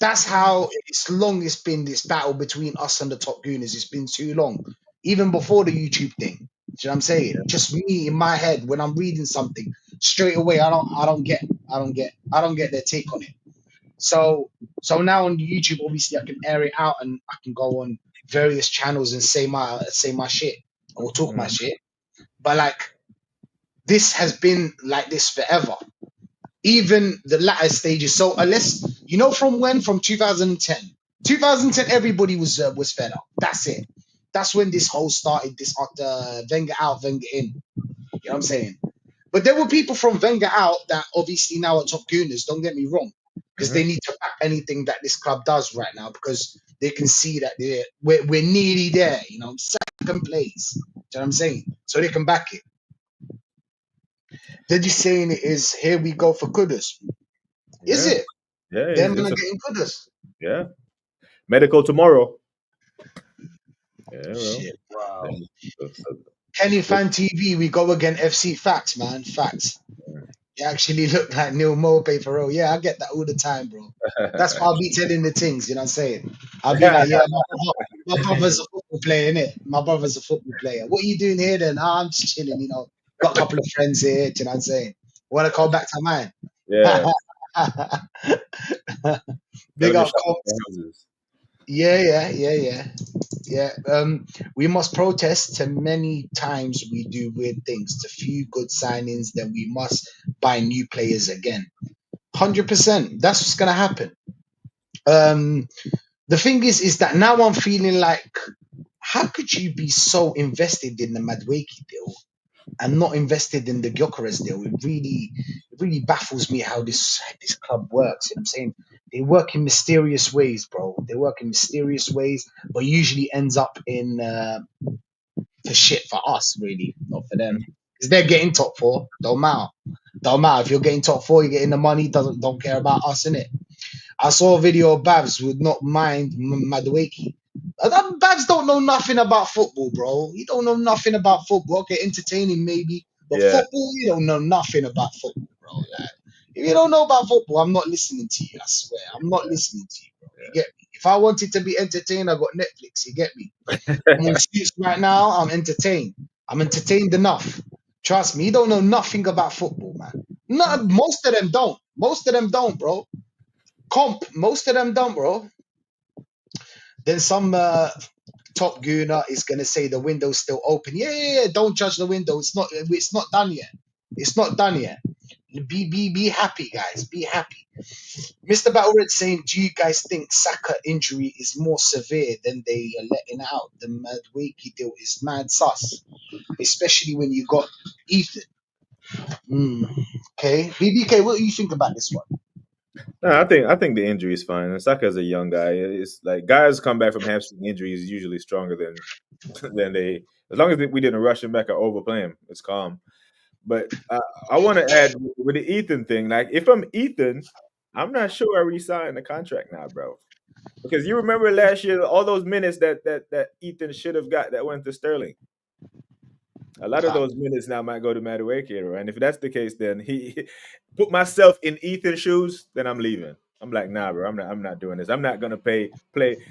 C: That's how it's long it's been, this battle between us and the Top Gooners. It's been too long. Even before the YouTube thing. Do you know what I'm saying? Just me in my head when I'm reading something, straight away I don't get their take on it. So now on YouTube, obviously I can air it out and I can go on various channels and say my shit or talk my shit. But like this has been like this forever. Even the latter stages. So unless from when? From 2010. 2010, everybody was fed up. That's it. That's when this whole started. This after Wenger out, Wenger in. You know what I'm saying? But there were people from Wenger out that obviously now are Top Gooners. Don't get me wrong, because they need to back anything that this club does right now because they can see that we're nearly there. Second place. Do you know what I'm saying? So they can back it. They're just saying it is here we go for Kudus. Is it?
D: Yeah.
C: Them are getting Kudus.
D: Yeah. Medical tomorrow. Yeah.
C: Shit.
F: Wow.
C: Kenny Fan TV, we go again. FC. Facts, man. Facts. You actually look like Neil Mopey for real. Yeah, I get that all the time, bro. That's why I'll be telling the things, you know what I'm saying? I'll be like, yeah, my brother's a football player, innit? My brother's a football player. What are you doing here then? I'm just chilling, Got a couple of friends here, you know what I'm saying? Want to call back to mine?
D: Yeah.
C: Big up, Yeah. We must protest to many times we do weird things. To few good signings, then we must buy new players again. 100%. That's what's gonna happen. The thing is that now I'm feeling like, how could you be so invested in the Maduake deal and not invested in the Gyökeres deal. It really baffles me how this club works. You know what I'm saying? They work in mysterious ways, bro. They work in mysterious ways, but usually ends up in for shit for us, really, not for them. Because they're getting top four. Don't matter. Don't matter. If you're getting top four, you're getting the money. Don't care about us, innit? I saw a video of Babs would not mind Maduake. Babs don't know nothing about football, bro. You don't know nothing about football. Okay, entertaining maybe, but
D: Yeah.
C: football, you don't know nothing about football, bro. Like, if you don't know about football, I'm not listening to you. I swear, I'm not listening to you, bro. You get me? If I wanted to be entertained, I got Netflix. You get me? I'm on Suits right now. I'm entertained. I'm entertained enough. Trust me, you don't know nothing about football, man. No, most of them don't. Most of them don't, bro. Most of them don't, bro. Then some top gooner is gonna say the window's still open. Yeah. Don't judge the window. It's not done yet. It's not done yet. Be happy, guys. Be happy. Mr. Battlered saying, do you guys think Saka injury is more severe than they are letting out? The Maduake deal is mad sus, especially when you got Ethan. Okay, BBK, what do you think about this one?
D: No, I think the injury is fine. And Saka's a young guy. It's like guys come back from hamstring injuries usually stronger than they. As long as we didn't rush him back or overplay him, it's calm. But I want to add with the Ethan thing. Like, if I'm Ethan, I'm not sure I resign the contract now, bro. Because you remember last year all those minutes that Ethan should have got that went to Sterling. A lot of those minutes now might go to Maduake, and if that's the case, then he put myself in Ethan's shoes. Then I'm leaving. I'm like, nah, bro. I'm not doing this. I'm not gonna play.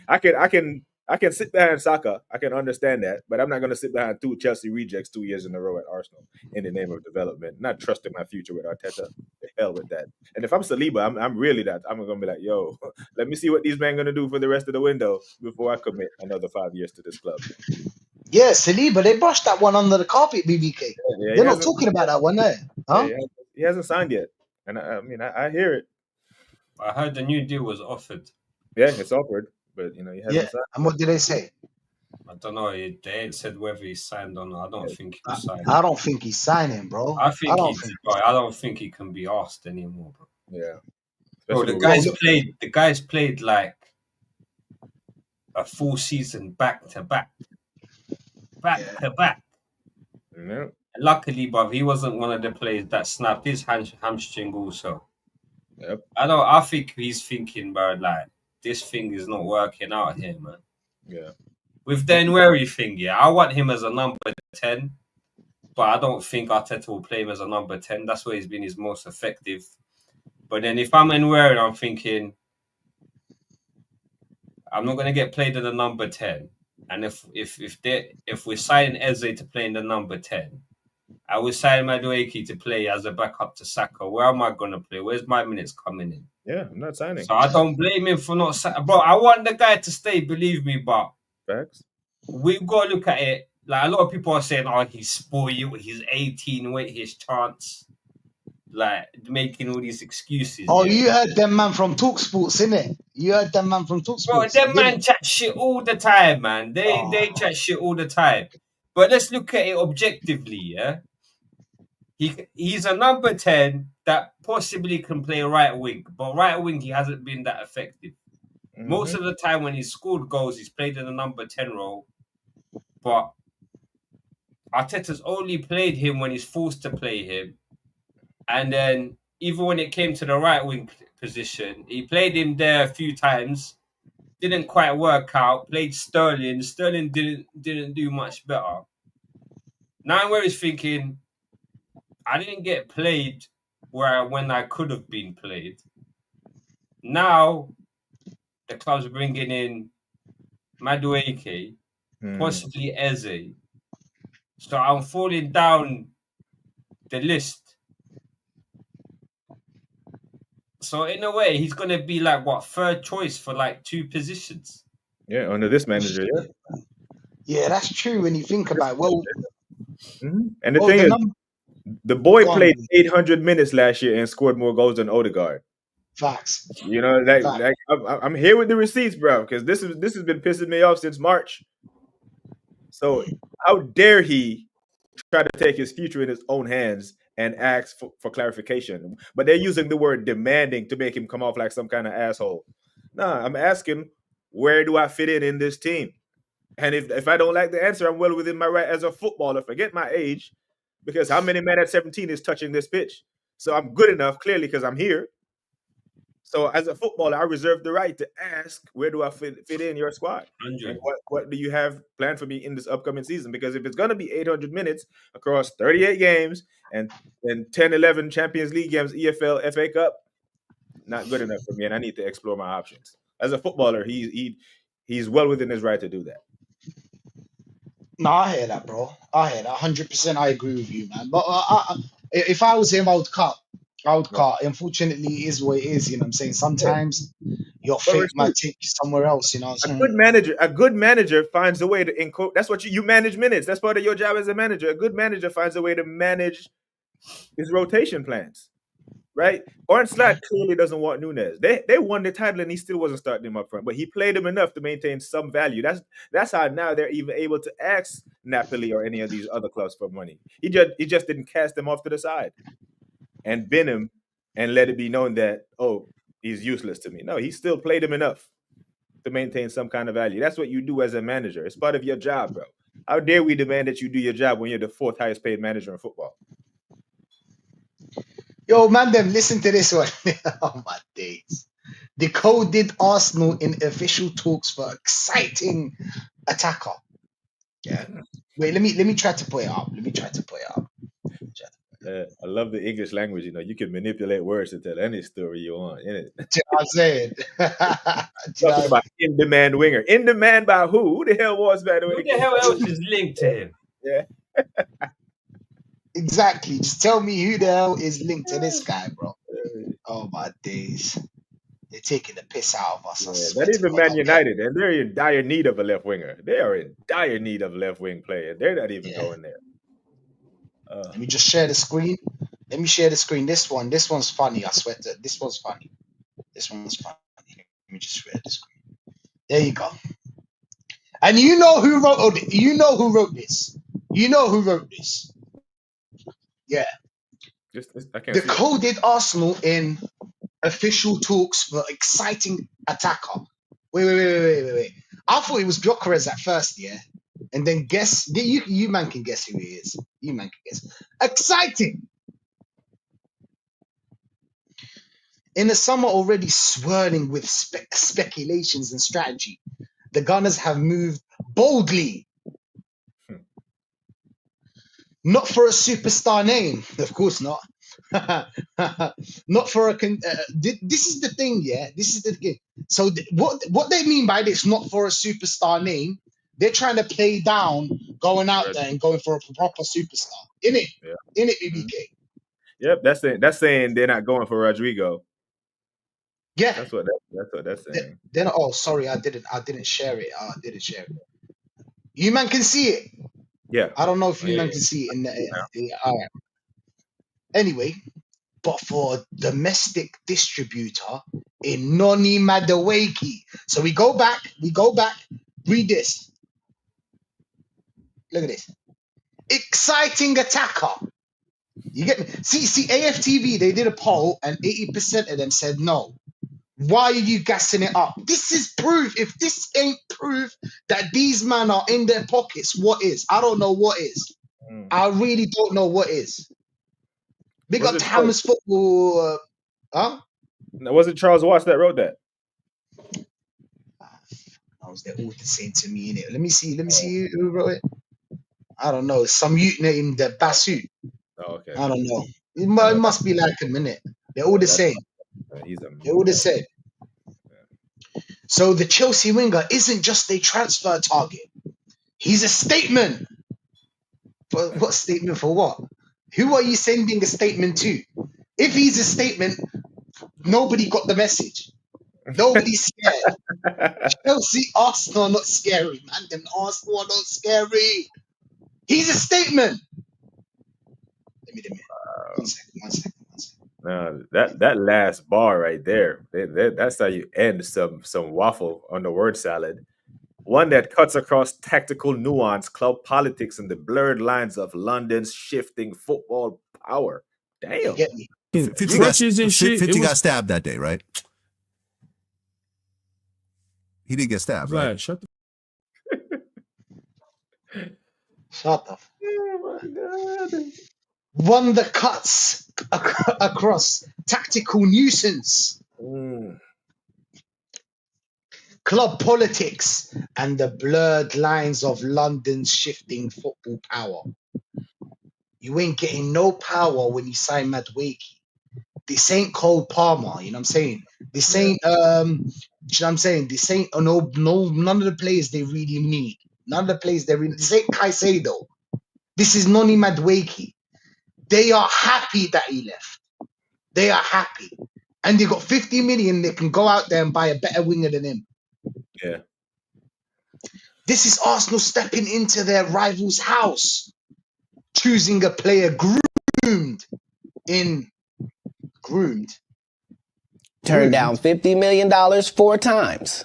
D: I can sit behind Saka. I can understand that, but I'm not gonna sit behind two Chelsea rejects 2 years in a row at Arsenal in the name of development. Not trusting my future with Arteta. The hell with that. And if I'm Saliba, I'm really that. I'm gonna be like, yo, let me see what these men gonna do for the rest of the window before I commit another 5 years to this club.
C: Yeah, Saliba, they brushed that one under the carpet, BBK.
D: Yeah,
C: They're not talking about that one there. Huh?
D: Yeah, he hasn't signed yet. And I hear it.
F: I heard the new deal was offered.
D: Yeah, it's offered, but he hasn't signed.
C: And what did they say?
F: I don't know. They ain't said whether he signed or not. I don't think he'll sign.
C: I don't think he's signing, bro.
F: I don't think he can be asked anymore, bro.
D: Yeah.
F: Bro, the guys played like a full season back to back.
D: Yeah.
F: Luckily, bruv, he wasn't one of the players that snapped his hamstring also.
D: Yep.
F: I think he's thinking, bro, like, this thing is not working out here, man.
D: Yeah.
F: With the Nweri thing, yeah, I want him as a number 10, but I don't think Arteta will play him as a number 10. That's where he's been his most effective. But then if I'm Nweri, I'm thinking, I'm not going to get played in the number 10. And if we're signing Eze to play in the number 10, I will sign Maduake to play as a backup to Saka. Where am I going to play? Where's my minutes coming in?
D: Yeah, I'm not signing.
F: So I don't blame him for not signing. Bro, I want the guy to stay, believe me, but
D: facts.
F: We've got to look at it. Like, a lot of people are saying, oh, he's spoiled, he's 18, wait his chance. Like, making all these excuses.
C: Oh, yeah. You heard them man from TalkSports, innit? You heard them man from TalkSports.
F: Bro, them man chat shit all the time, man. They chat shit all the time. But let's look at it objectively, yeah? He's a number 10 that possibly can play right wing, but right wing he hasn't been that effective. Mm-hmm. Most of the time when he's scored goals, he's played in the number 10 role. But Arteta's only played him when he's forced to play him. And then even when it came to the right wing position, he played him there a few times. Didn't quite work out. Played Sterling. Sterling didn't do much better. Now where he's thinking, I didn't get played when I could have been played. Now the club's bringing in Maduake, possibly Eze. So I'm falling down the list. So in a way, he's going to be like, third choice for like 2 positions.
D: Yeah, under this manager, yeah.
C: Yeah, that's true when you think about it. Well,
D: and the thing is, the boy played 800 minutes last year and scored more goals than Odegaard.
C: Facts.
D: You know, like I'm here with the receipts, bro, because this has been pissing me off since March. So how dare he try to take his future in his own hands and ask for clarification. But they're using the word demanding to make him come off like some kind of asshole. Nah, I'm asking, where do I fit in this team? And if I don't like the answer, I'm well within my right as a footballer. Forget my age, because how many men at 17 is touching this pitch? So I'm good enough, clearly, because I'm here. So as a footballer, I reserve the right to ask, where do I fit in your squad?
F: 100.
D: And what do you have planned for me in this upcoming season? Because if it's going to be 800 minutes across 38 games and 10, 11 Champions League games, EFL, FA Cup, not good enough for me, and I need to explore my options. As a footballer, he's well within his right to do that.
C: No, I hear that, bro. I hear that. 100%. I agree with you, man. But if I was him, I would cut. Unfortunately, it is what it is. You know what I'm saying? Sometimes your fate might take you somewhere else. You know what I'm saying?
D: A good manager finds a way to encode. That's what you manage minutes. That's part of your job as a manager. A good manager finds a way to manage his rotation plans. Right? Orange Slot clearly doesn't want Nunes. They won the title and he still wasn't starting him up front, but he played him enough to maintain some value. That's how now they're even able to ask Napoli or any of these other clubs for money. He just didn't cast them off to the side and bin him and let it be known that, oh, he's useless to me. No, he still played him enough to maintain some kind of value. That's what you do as a manager. It's part of your job, bro. How dare we demand that you do your job when you're the fourth highest paid manager in football?
C: Yo, man, them, listen to this one. Oh, my days. Decoded Arsenal in official talks for exciting attacker. Yeah. Wait, let me try to put it up.
D: I love the English language. You know, you can manipulate words to tell any story you want, innit?
C: Do you know what I'm saying?
D: Talking about in-demand winger. In demand by who? Who the hell was that?
F: Who the hell else is linked to him?
D: Yeah.
C: Exactly. Just tell me who the hell is linked to this guy, bro. Oh, my days. They're taking the piss out of us.
D: Yeah, not even Man United, and they're in dire need of a left winger. They are in dire need of a left wing player. They're not even going there.
C: Let me just share the screen. Let me share the screen. This one's funny. I swear to. This one's funny. Let me just share the screen. There you go. And you know who wrote it. You know who wrote this. Yeah. Decoded Arsenal in official talks for exciting attacker. Wait. I thought it was Gyökeres at first, yeah. And then guess, you man can guess who he is. You man can guess. Exciting! In the summer already swirling with speculations and strategy, the Gunners have moved boldly. Not for a superstar name, of course not. Not for a. This is the thing, yeah. This is the thing. So what they mean by this, not for a superstar name, they're trying to play down going out there and going for a proper superstar. Innit?
D: Yeah.
C: Innit, BBK?
D: Yep, that's saying they're not going for Rodrigo.
C: Yeah.
D: That's what that's saying.
C: Then sorry, I didn't share it. You man can see it.
D: Yeah.
C: I don't know if you man can see it in the all right. Anyway, but for domestic distributor in Noni Maduake. So we go back, read this. Look at this. Exciting attacker. You get me? See, AFTV, they did a poll and 80% of them said no. Why are you gassing it up? This is proof. If this ain't proof that these men are in their pockets, what is? I don't know what is. I really don't know what is. Big up to Hammers Football. Huh?
D: Now, was it Charles Watts that wrote that?
C: They're all the same to me, innit? Let me see who wrote it. I don't know. Some youth named Basu.
D: Oh, okay.
C: I don't know. It must be like a minute. They're all the same. They're all the same. So the Chelsea winger isn't just a transfer target. He's a statement. For what statement for what? Who are you sending a statement to? If he's a statement, nobody got the message. Nobody's scared. Chelsea, Arsenal are not scary, man. Them Arsenal are not scary. He's a statement. Let me. One second.
D: That last bar right there, that's how you end some waffle on the word salad. One that cuts across tactical nuance, club politics, and the blurred lines of London's shifting football power.
C: You
D: Damn.
C: get me?
J: 50
K: Rushes and shit.
J: 50
K: it was,
J: got stabbed that day, right? He did get stabbed, right?
K: Vlad, shut the
C: Shut up.
D: Oh my God.
C: One that cuts across tactical nuisance,
D: Mm.
C: club politics, and the blurred lines of London's shifting football power. You ain't getting no power when you sign Maduake. This ain't Cole Palmer, you know what I'm saying? This ain't you know what I'm saying? This ain't no none of the players they really need. None of the players they really this ain't Caicedo. This is Noni Maduake. They are happy that he left. They are happy. And they got 50 million, they can go out there and buy a better winger than him.
D: Yeah.
C: This is Arsenal stepping into their rival's house, choosing a player groomed.
E: Turned down $50 million 4 times.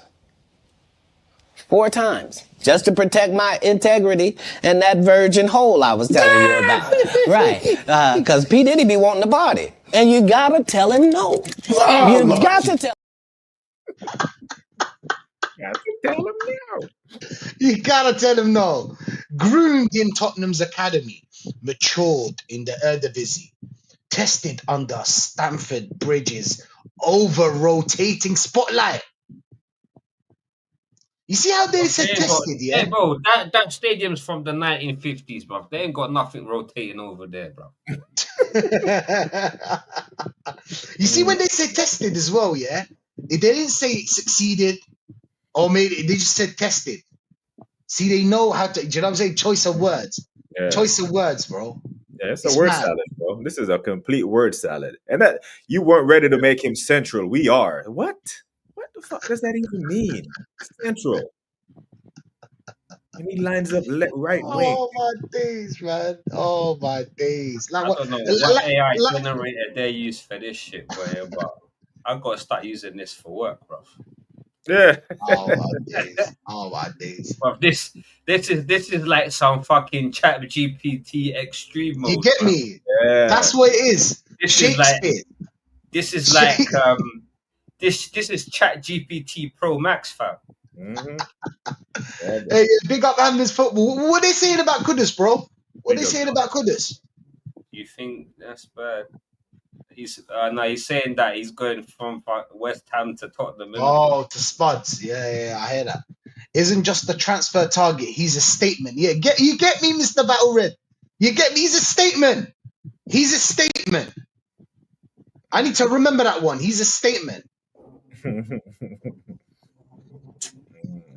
E: 4 times. Just to protect my integrity and that virgin hole I was telling you about. Right. Because P. Diddy be wanting to party. And you gotta tell him no. You got to tell
D: Got to tell him now.
C: You gotta tell him no. Groomed in Tottenham's academy, matured in the Eredivisie, tested under Stamford Bridge's over-rotating spotlight. You see how they said tested, yeah?
F: Hey, bro, that stadium's from the 1950s, bro. They ain't got nothing rotating over there, bro.
C: You see when they say tested as well, yeah? They didn't say it succeeded or maybe they just said tested. See, they know how to, do you know what I'm saying? Choice of words.
D: Yeah.
C: Choice of words, bro.
D: Yeah, it's a word
C: mad.
D: salad, bro. This is a complete word salad. And that you weren't ready to make him central. We are. What? What the fuck does that even mean? Central. And he lines up right wing.
C: Oh my days, man. Oh my days. Like
F: I
C: what?
F: don't know what AI generator they use for this shit, bro, but I've got to start using this for work, bro.
D: Yeah.
C: Oh my days. Oh my days.
F: Bro, this is like some fucking Chat GPT extreme mode.
C: You get
F: bro.
C: me?
D: Yeah.
C: That's what it is.
F: This
C: Shakespeare.
F: This is like this is Chat GPT Pro Max, fam.
D: Mm-hmm.
C: Hey, big up Hamlin's football. What are they saying about Kudus, bro? What are they saying about Kudus?
F: You think that's bad? He's saying that he's going from West Ham to Tottenham.
C: Oh, to Spuds. Yeah, I hear that. Isn't just the transfer target. He's a statement. Yeah, you get me, Mr. Battle Red. You get me? He's a statement. He's a statement. I need to remember that one. He's a statement.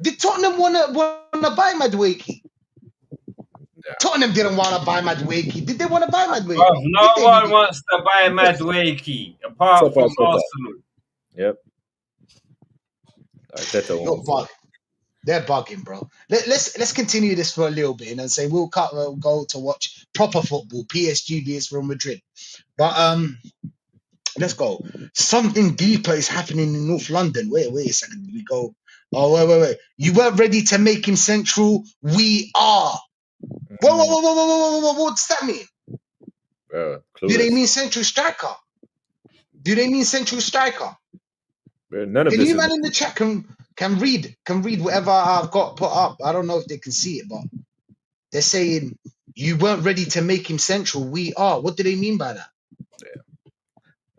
C: Did Tottenham want to buy Maduake? Yeah. Tottenham didn't want to buy Maduake. Did they want to buy Maduake?
F: No one wants to buy Maduake apart from Arsenal.
D: Yep.
C: They're bugging, bro. Let's continue this for a little bit and say we'll go to watch proper football. PSG vs Real Madrid. But let's go. Something deeper is happening in North London. Wait a second. We go. Oh, wait. You weren't ready to make him central. We are. Whoa. What's that mean? Do they mean central striker?
D: None of
C: can
D: this
C: you man in the chat can read whatever I've got put up? I don't know if they can see it, but they're saying you weren't ready to make him central. We are. What do they mean by that?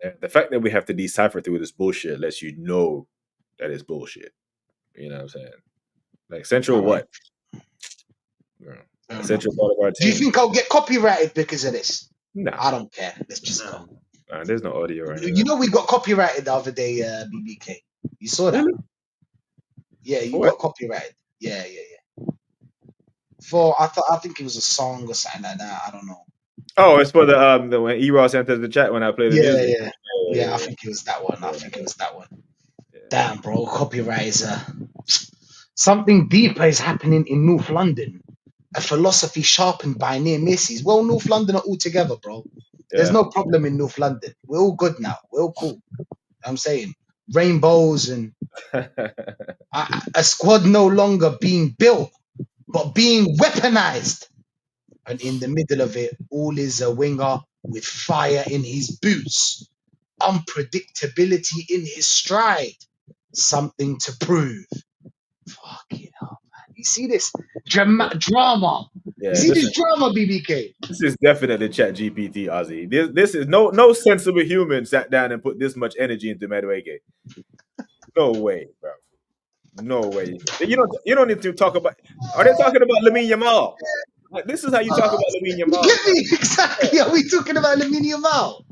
D: Yeah. The fact that we have to decipher through this bullshit lets you know that it's bullshit. You know what I'm saying? Like central what? Central part of our team.
C: Do you think I'll get copyrighted because of this?
D: No.
C: I don't care. Let's just go.
D: There's no audio right now.
C: You know we got copyrighted the other day, BBK. You saw that? Really? Yeah, you got copyrighted. Yeah. For I think it was a song or something like that. I don't know.
D: Oh, it's for the when E-Ross entered the chat when I played the music.
C: Yeah, I think it was that one. Yeah. Damn, bro, copyright is something deeper is happening in North London. A philosophy sharpened by near misses. Well, North London are all together, bro. Yeah. There's no problem in North London. We're all good now. We're all cool. I'm saying rainbows and A squad no longer being built, but being weaponized. And in the middle of it, all is a winger with fire in his boots, unpredictability in his stride, something to prove. Fucking hell, man. You see this drama? You
D: Yeah,
C: see this drama, BBK?
D: this is definitely Chat GPT, Ozzy. This is no sensible human sat down and put this much energy into Maduake. No way, bro. No way. You don't need to talk about. Are they talking about Lamine Yamal? Like, this is how you talk about Lamine
C: You
D: Yamal,
C: get
D: bro.
C: me? Exactly. Are we talking about aluminium out?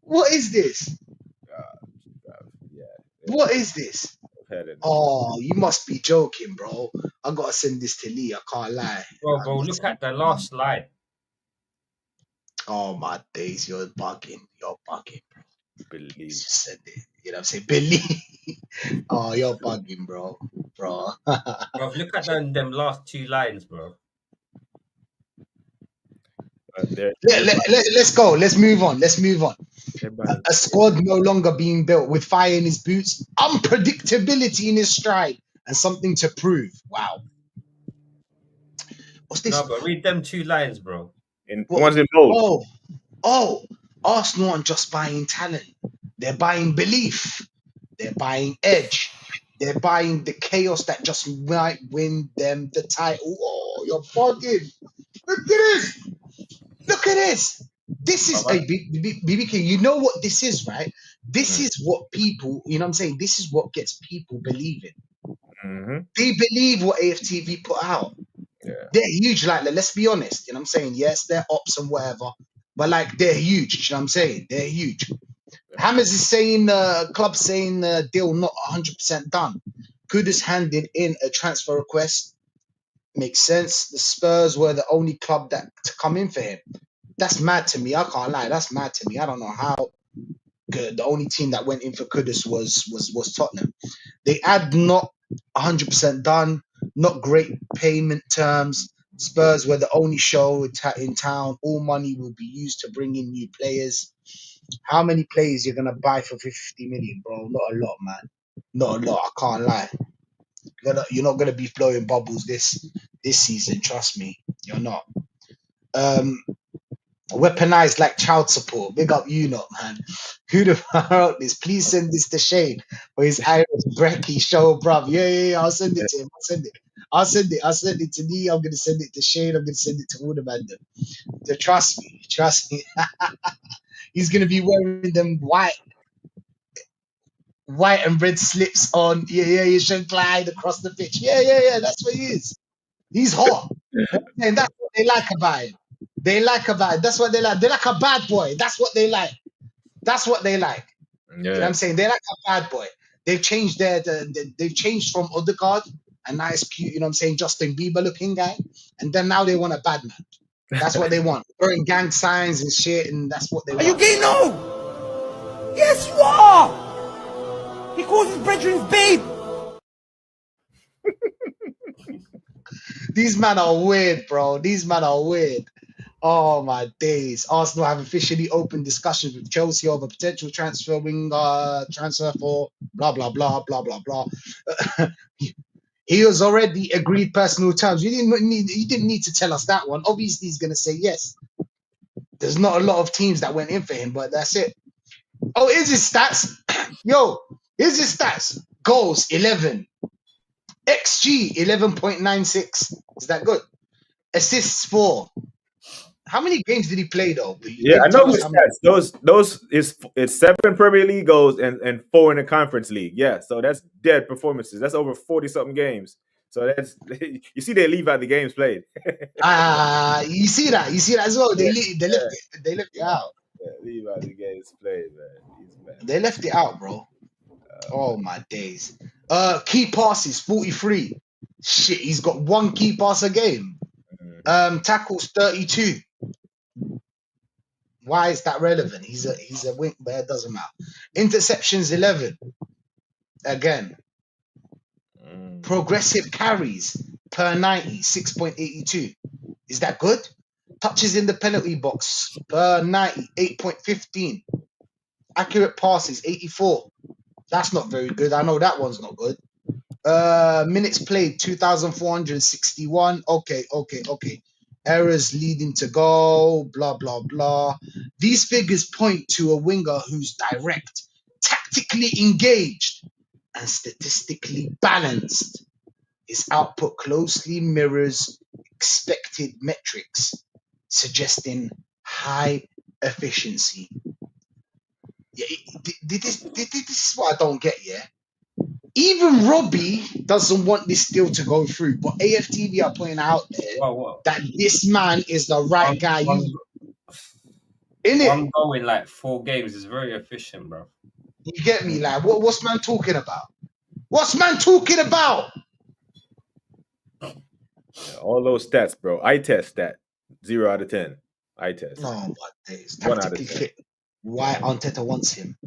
C: What is this?
D: Yeah.
C: What is this?
D: I've had enough.
C: Oh, you must be joking, bro. I gotta send this to Lee. I can't lie.
F: Bro, look at the last line.
C: Oh my days, you're bugging. You're bugging, bro.
D: Believe.
C: Just send it. You know what I'm saying? Believe. Oh, you're bugging, bro.
F: Bro, look at them last two lines, bro.
C: Let's go. Let's move on. A squad no longer being built with fire in his boots, unpredictability in his stride, and something to prove. Wow. What's this?
F: No, but read them two lines, bro.
D: One's in bold.
C: Oh, Arsenal aren't just buying talent. They're buying belief. They're buying edge. They're buying the chaos that just might win them the title. Oh, you're bugging. Look at this. Look at this. This is a BBK. You know what this is, right? This is what people, you know what I'm saying? This is what gets people believing. They believe what AFTV put out.
D: Yeah.
C: They're huge. Like, let's be honest. You know what I'm saying? Yes, they're ops and whatever. But like, they're huge. You know what I'm saying? They're huge. Hammers is saying, club saying deal not 100% done. Kudus handed in a transfer request. Makes sense. The Spurs were the only club that to come in for him. That's mad to me. I can't lie. That's mad to me. I don't know how. The only team that went in for Kudus was Tottenham. They add not 100% done. Not great payment terms. Spurs were the only show in town. All money will be used to bring in new players. How many players you're gonna buy for 50 million, bro? Not a lot, man. Not a lot. I can't lie. You're not gonna be blowing bubbles this season. Trust me, you're not. Weaponized like child support. Big up you lot, man. Who the fuck wrote this? Please send this to Shane for his Irish Brecky show, bruv. Yeah. I'll send it to him. I'll send it to me. I'm gonna send it to Shane. I'm gonna send it to all the man. So trust me. He's gonna be wearing them white and red slips on. Yeah. You should glide across the pitch. Yeah. That's what he is. He's hot. And that's what they like about him. That's what they like. They like a bad boy. That's what they like.
D: Yeah.
C: You know what I'm saying? They like a bad boy. They've changed they've changed from Odegaard, a nice, cute, you know what I'm saying, Justin Bieber looking guy, and then now they want a bad man. That's what they want. Throwing gang signs and shit, and that's what they want.
B: Are you gay? No! Yes, you are! He calls his brethren babe!
C: These men are weird, bro. These men are weird. Oh my days. Arsenal have officially opened discussions with Chelsea over potential transfer for blah blah blah blah blah blah. He has already agreed personal terms. You didn't need to tell us that one. Obviously he's gonna say yes. There's not a lot of teams that went in for him, but that's it. Oh, here's his stats. Yo, here's his stats. Goals 11. XG 11.96. Is that good? Assists 4. How many games did he play though?
D: Yeah, I know his stats. Those it's 7 Premier League goals and 4 in the Conference League. Yeah, so that's dead performances. That's over 40 something games. So that's you see they leave out the games played.
C: You see that as well. They left it out.
D: Yeah, leave out the games played, man.
C: They left it out, bro. Oh my days. Key passes 43. Shit, he's got 1 key pass a game. Tackles 32. Why is that relevant? He's a wing, but it doesn't matter. Interceptions 11. Again. Progressive carries per 90, 6.82. Is that good? Touches in the penalty box per 90, 8.15. Accurate passes 84. That's not very good. I know that one's not good. Minutes played 2,461. Okay. Errors leading to goal, blah blah blah. These figures point to a winger who's direct, tactically engaged, and statistically balanced. His output closely mirrors expected metrics, suggesting high efficiency. Yeah, this is what I don't get. Yeah, even Robbie doesn't want this deal to go through, but AFTV are pointing out there
F: What?
C: that this man is the right guy.
F: One
C: Innit?
F: goal in like 4 games is very efficient, bro.
C: You get me? Like, what's man talking about? What's man talking about?
D: Yeah, all those stats, bro. Eye test stat. 0 out of 10. Eye test.
C: Oh my days.
D: 1 out of
C: Tactically
D: 10.
C: fit. Why Arteta wants him.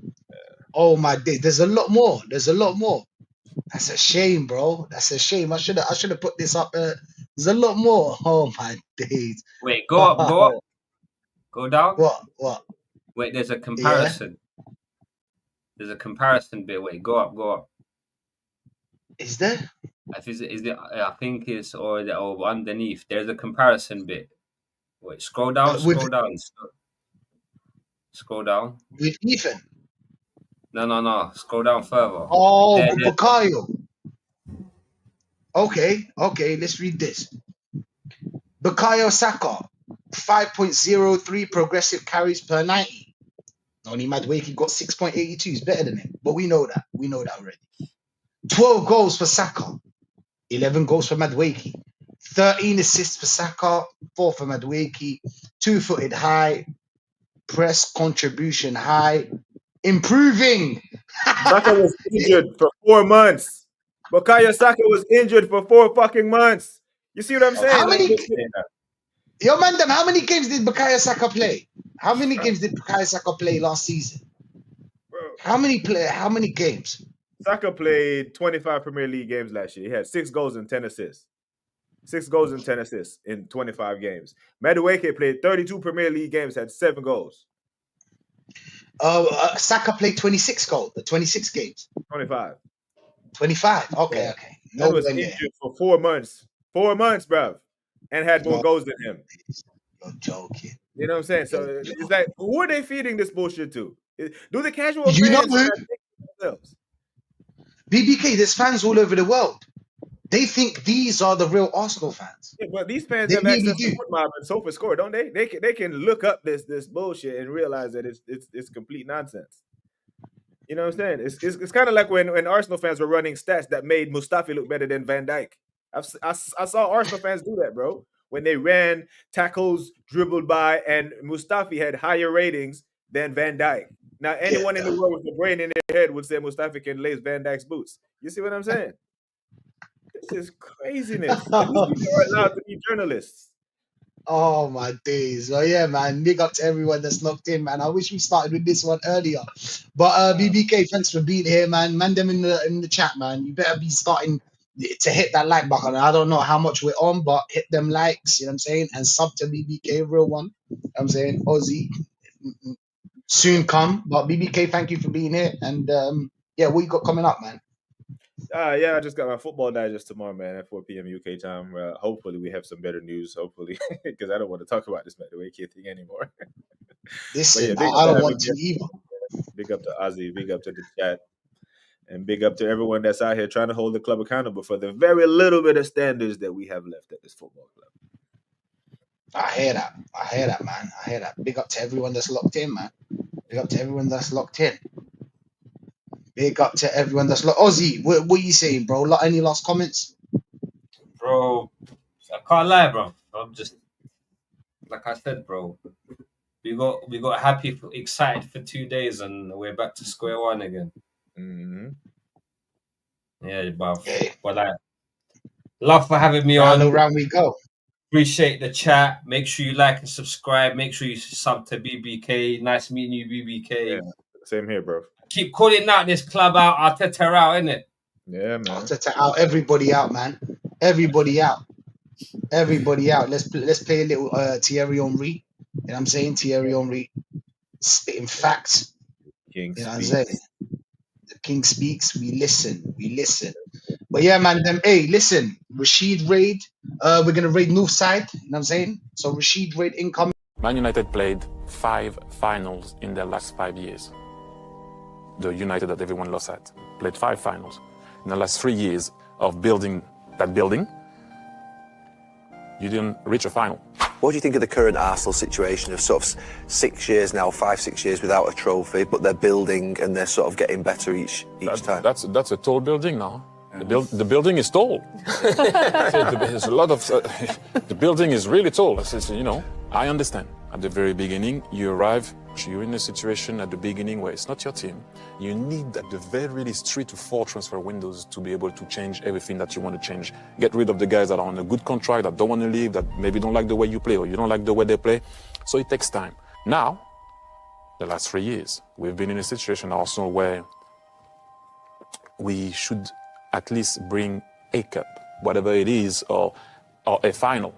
C: Oh my days. There's a lot more. That's a shame, bro. That's a shame. I should have put this up. There's a lot more. Oh my days.
F: Wait, go up. Go down.
C: What?
F: Wait, there's a comparison.
C: Yeah?
F: There's a comparison bit. Wait, go up.
C: Is there?
F: I think it's or underneath. There's a comparison bit. Wait, scroll down. Scroll down.
C: With Ethan.
F: No. Scroll down further.
C: Oh, Bukayo. Okay. Let's read this. Bukayo Saka, 5.03 progressive carries per 90. Only Maduake got 6.82. He's better than him, but we know that. We know that already. 12 goals for Saka, 11 goals for Maduake, 13 assists for Saka, 4 for Maduake, 2-footed high, press contribution high, improving.
D: Saka was injured for 4 months. Bukayo Saka was injured for 4 fucking months. You see what I'm saying?
C: How many games did Bukayo Saka play? How many games did Bukayo Saka play last season?
D: Bro.
C: How many games?
D: Saka played 25 Premier League games last year. He had 6 goals and 10 assists. 6 goals and 10 assists in 25 games. Maduake played 32 Premier League games, had 7 goals.
C: Saka played 26 games.
D: 25.
C: 25. Okay.
D: No, was injured for 4 months. 4 months, bruv. And had more goals than him.
C: You're joking.
D: You know what I'm saying? So it's like, who are they feeding this bullshit to? Do the casual fans themselves?
C: BBK, there's fans all over the world. They think these are the real Arsenal fans.
D: Yeah, but these fans have access to FootMob and SofaScore, don't they? They can look up this bullshit and realize that it's complete nonsense. You know what I'm saying? It's kind of like when Arsenal fans were running stats that made Mustafi look better than Van Dijk. I saw Arsenal fans do that, bro. When they ran tackles, dribbled by, and Mustafi had higher ratings than Van Dijk. Now, anyone in the world with a brain in their head would say Mustafi can lace Van Dijk's boots. You see what I'm saying? This is craziness. And these people are allowed to be journalists.
C: Oh my days. Well, yeah, man. Big up to everyone that's locked in, man. I wish we started with this one earlier. But BBK, thanks for being here, man. Man them in the chat, man. You better be starting to hit that like button. I don't know how much we're on, but hit them likes, you know what I'm saying? And sub to BBK, real one. You know what I'm saying? Aussie. Soon come. But BBK, thank you for being here. And yeah, what you got coming up, man?
D: Yeah, I just got my football digest tomorrow, man, at 4 p.m. UK time. Hopefully we have some better news, hopefully, because I don't want to talk about this Maduake thing anymore.
C: Listen, yeah, I don't want to either.
D: Big up to Ozzy, big up to the chat, and big up to everyone that's out here trying to hold the club accountable for the very little bit of standards that we have left at this football club.
C: I hear that, man. I hear that. Big up to everyone that's locked in, man. Big up to everyone that's locked in. Big up to everyone that's locked. Ozzy, what are you saying, bro? Any last comments?
F: Bro, I can't lie, bro. I'm just, like I said, bro. We got happy, excited for 2 days, and we're back to square one again.
D: Mm-hmm.
F: Yeah, but love for having me on.
C: Round we go.
F: Appreciate the chat. Make sure you like and subscribe. Make sure you sub to BBK. Nice meeting you, BBK.
D: Yeah, same here, bro.
F: Keep calling out this club out, Arteta out, innit?
D: Yeah, man.
C: Arteta out, everybody out, man. Everybody out. Let's play a little Thierry Henry. You know what I'm saying? Thierry Henry spitting facts.
D: King
C: you know what I'm saying? King speaks, we listen. But yeah, man, hey, listen, Rashid raid. We're gonna raid North Side, you know what I'm saying? So Rashid raid incoming.
K: Man United played 5 finals in their last 5 years. The United that everyone lost at played 5 finals. In the last 3 years of building that building, you didn't reach a final.
L: What do you think of the current Arsenal situation of sort of 6 years now, 5-6 years without a trophy, but they're building and they're sort of getting better each time?
K: That's a tall building now. The building is tall. There's a lot of the building is really tall. You know, I understand. At the very beginning, you arrive, you're in a situation at the beginning where it's not your team. You need at the very least 3 to 4 transfer windows to be able to change everything that you want to change. Get rid of the guys that are on a good contract, that don't want to leave, that maybe don't like the way you play or you don't like the way they play. So it takes time. Now, the last 3 years, we've been in a situation also where we should at least bring a cup, whatever it is, or a final.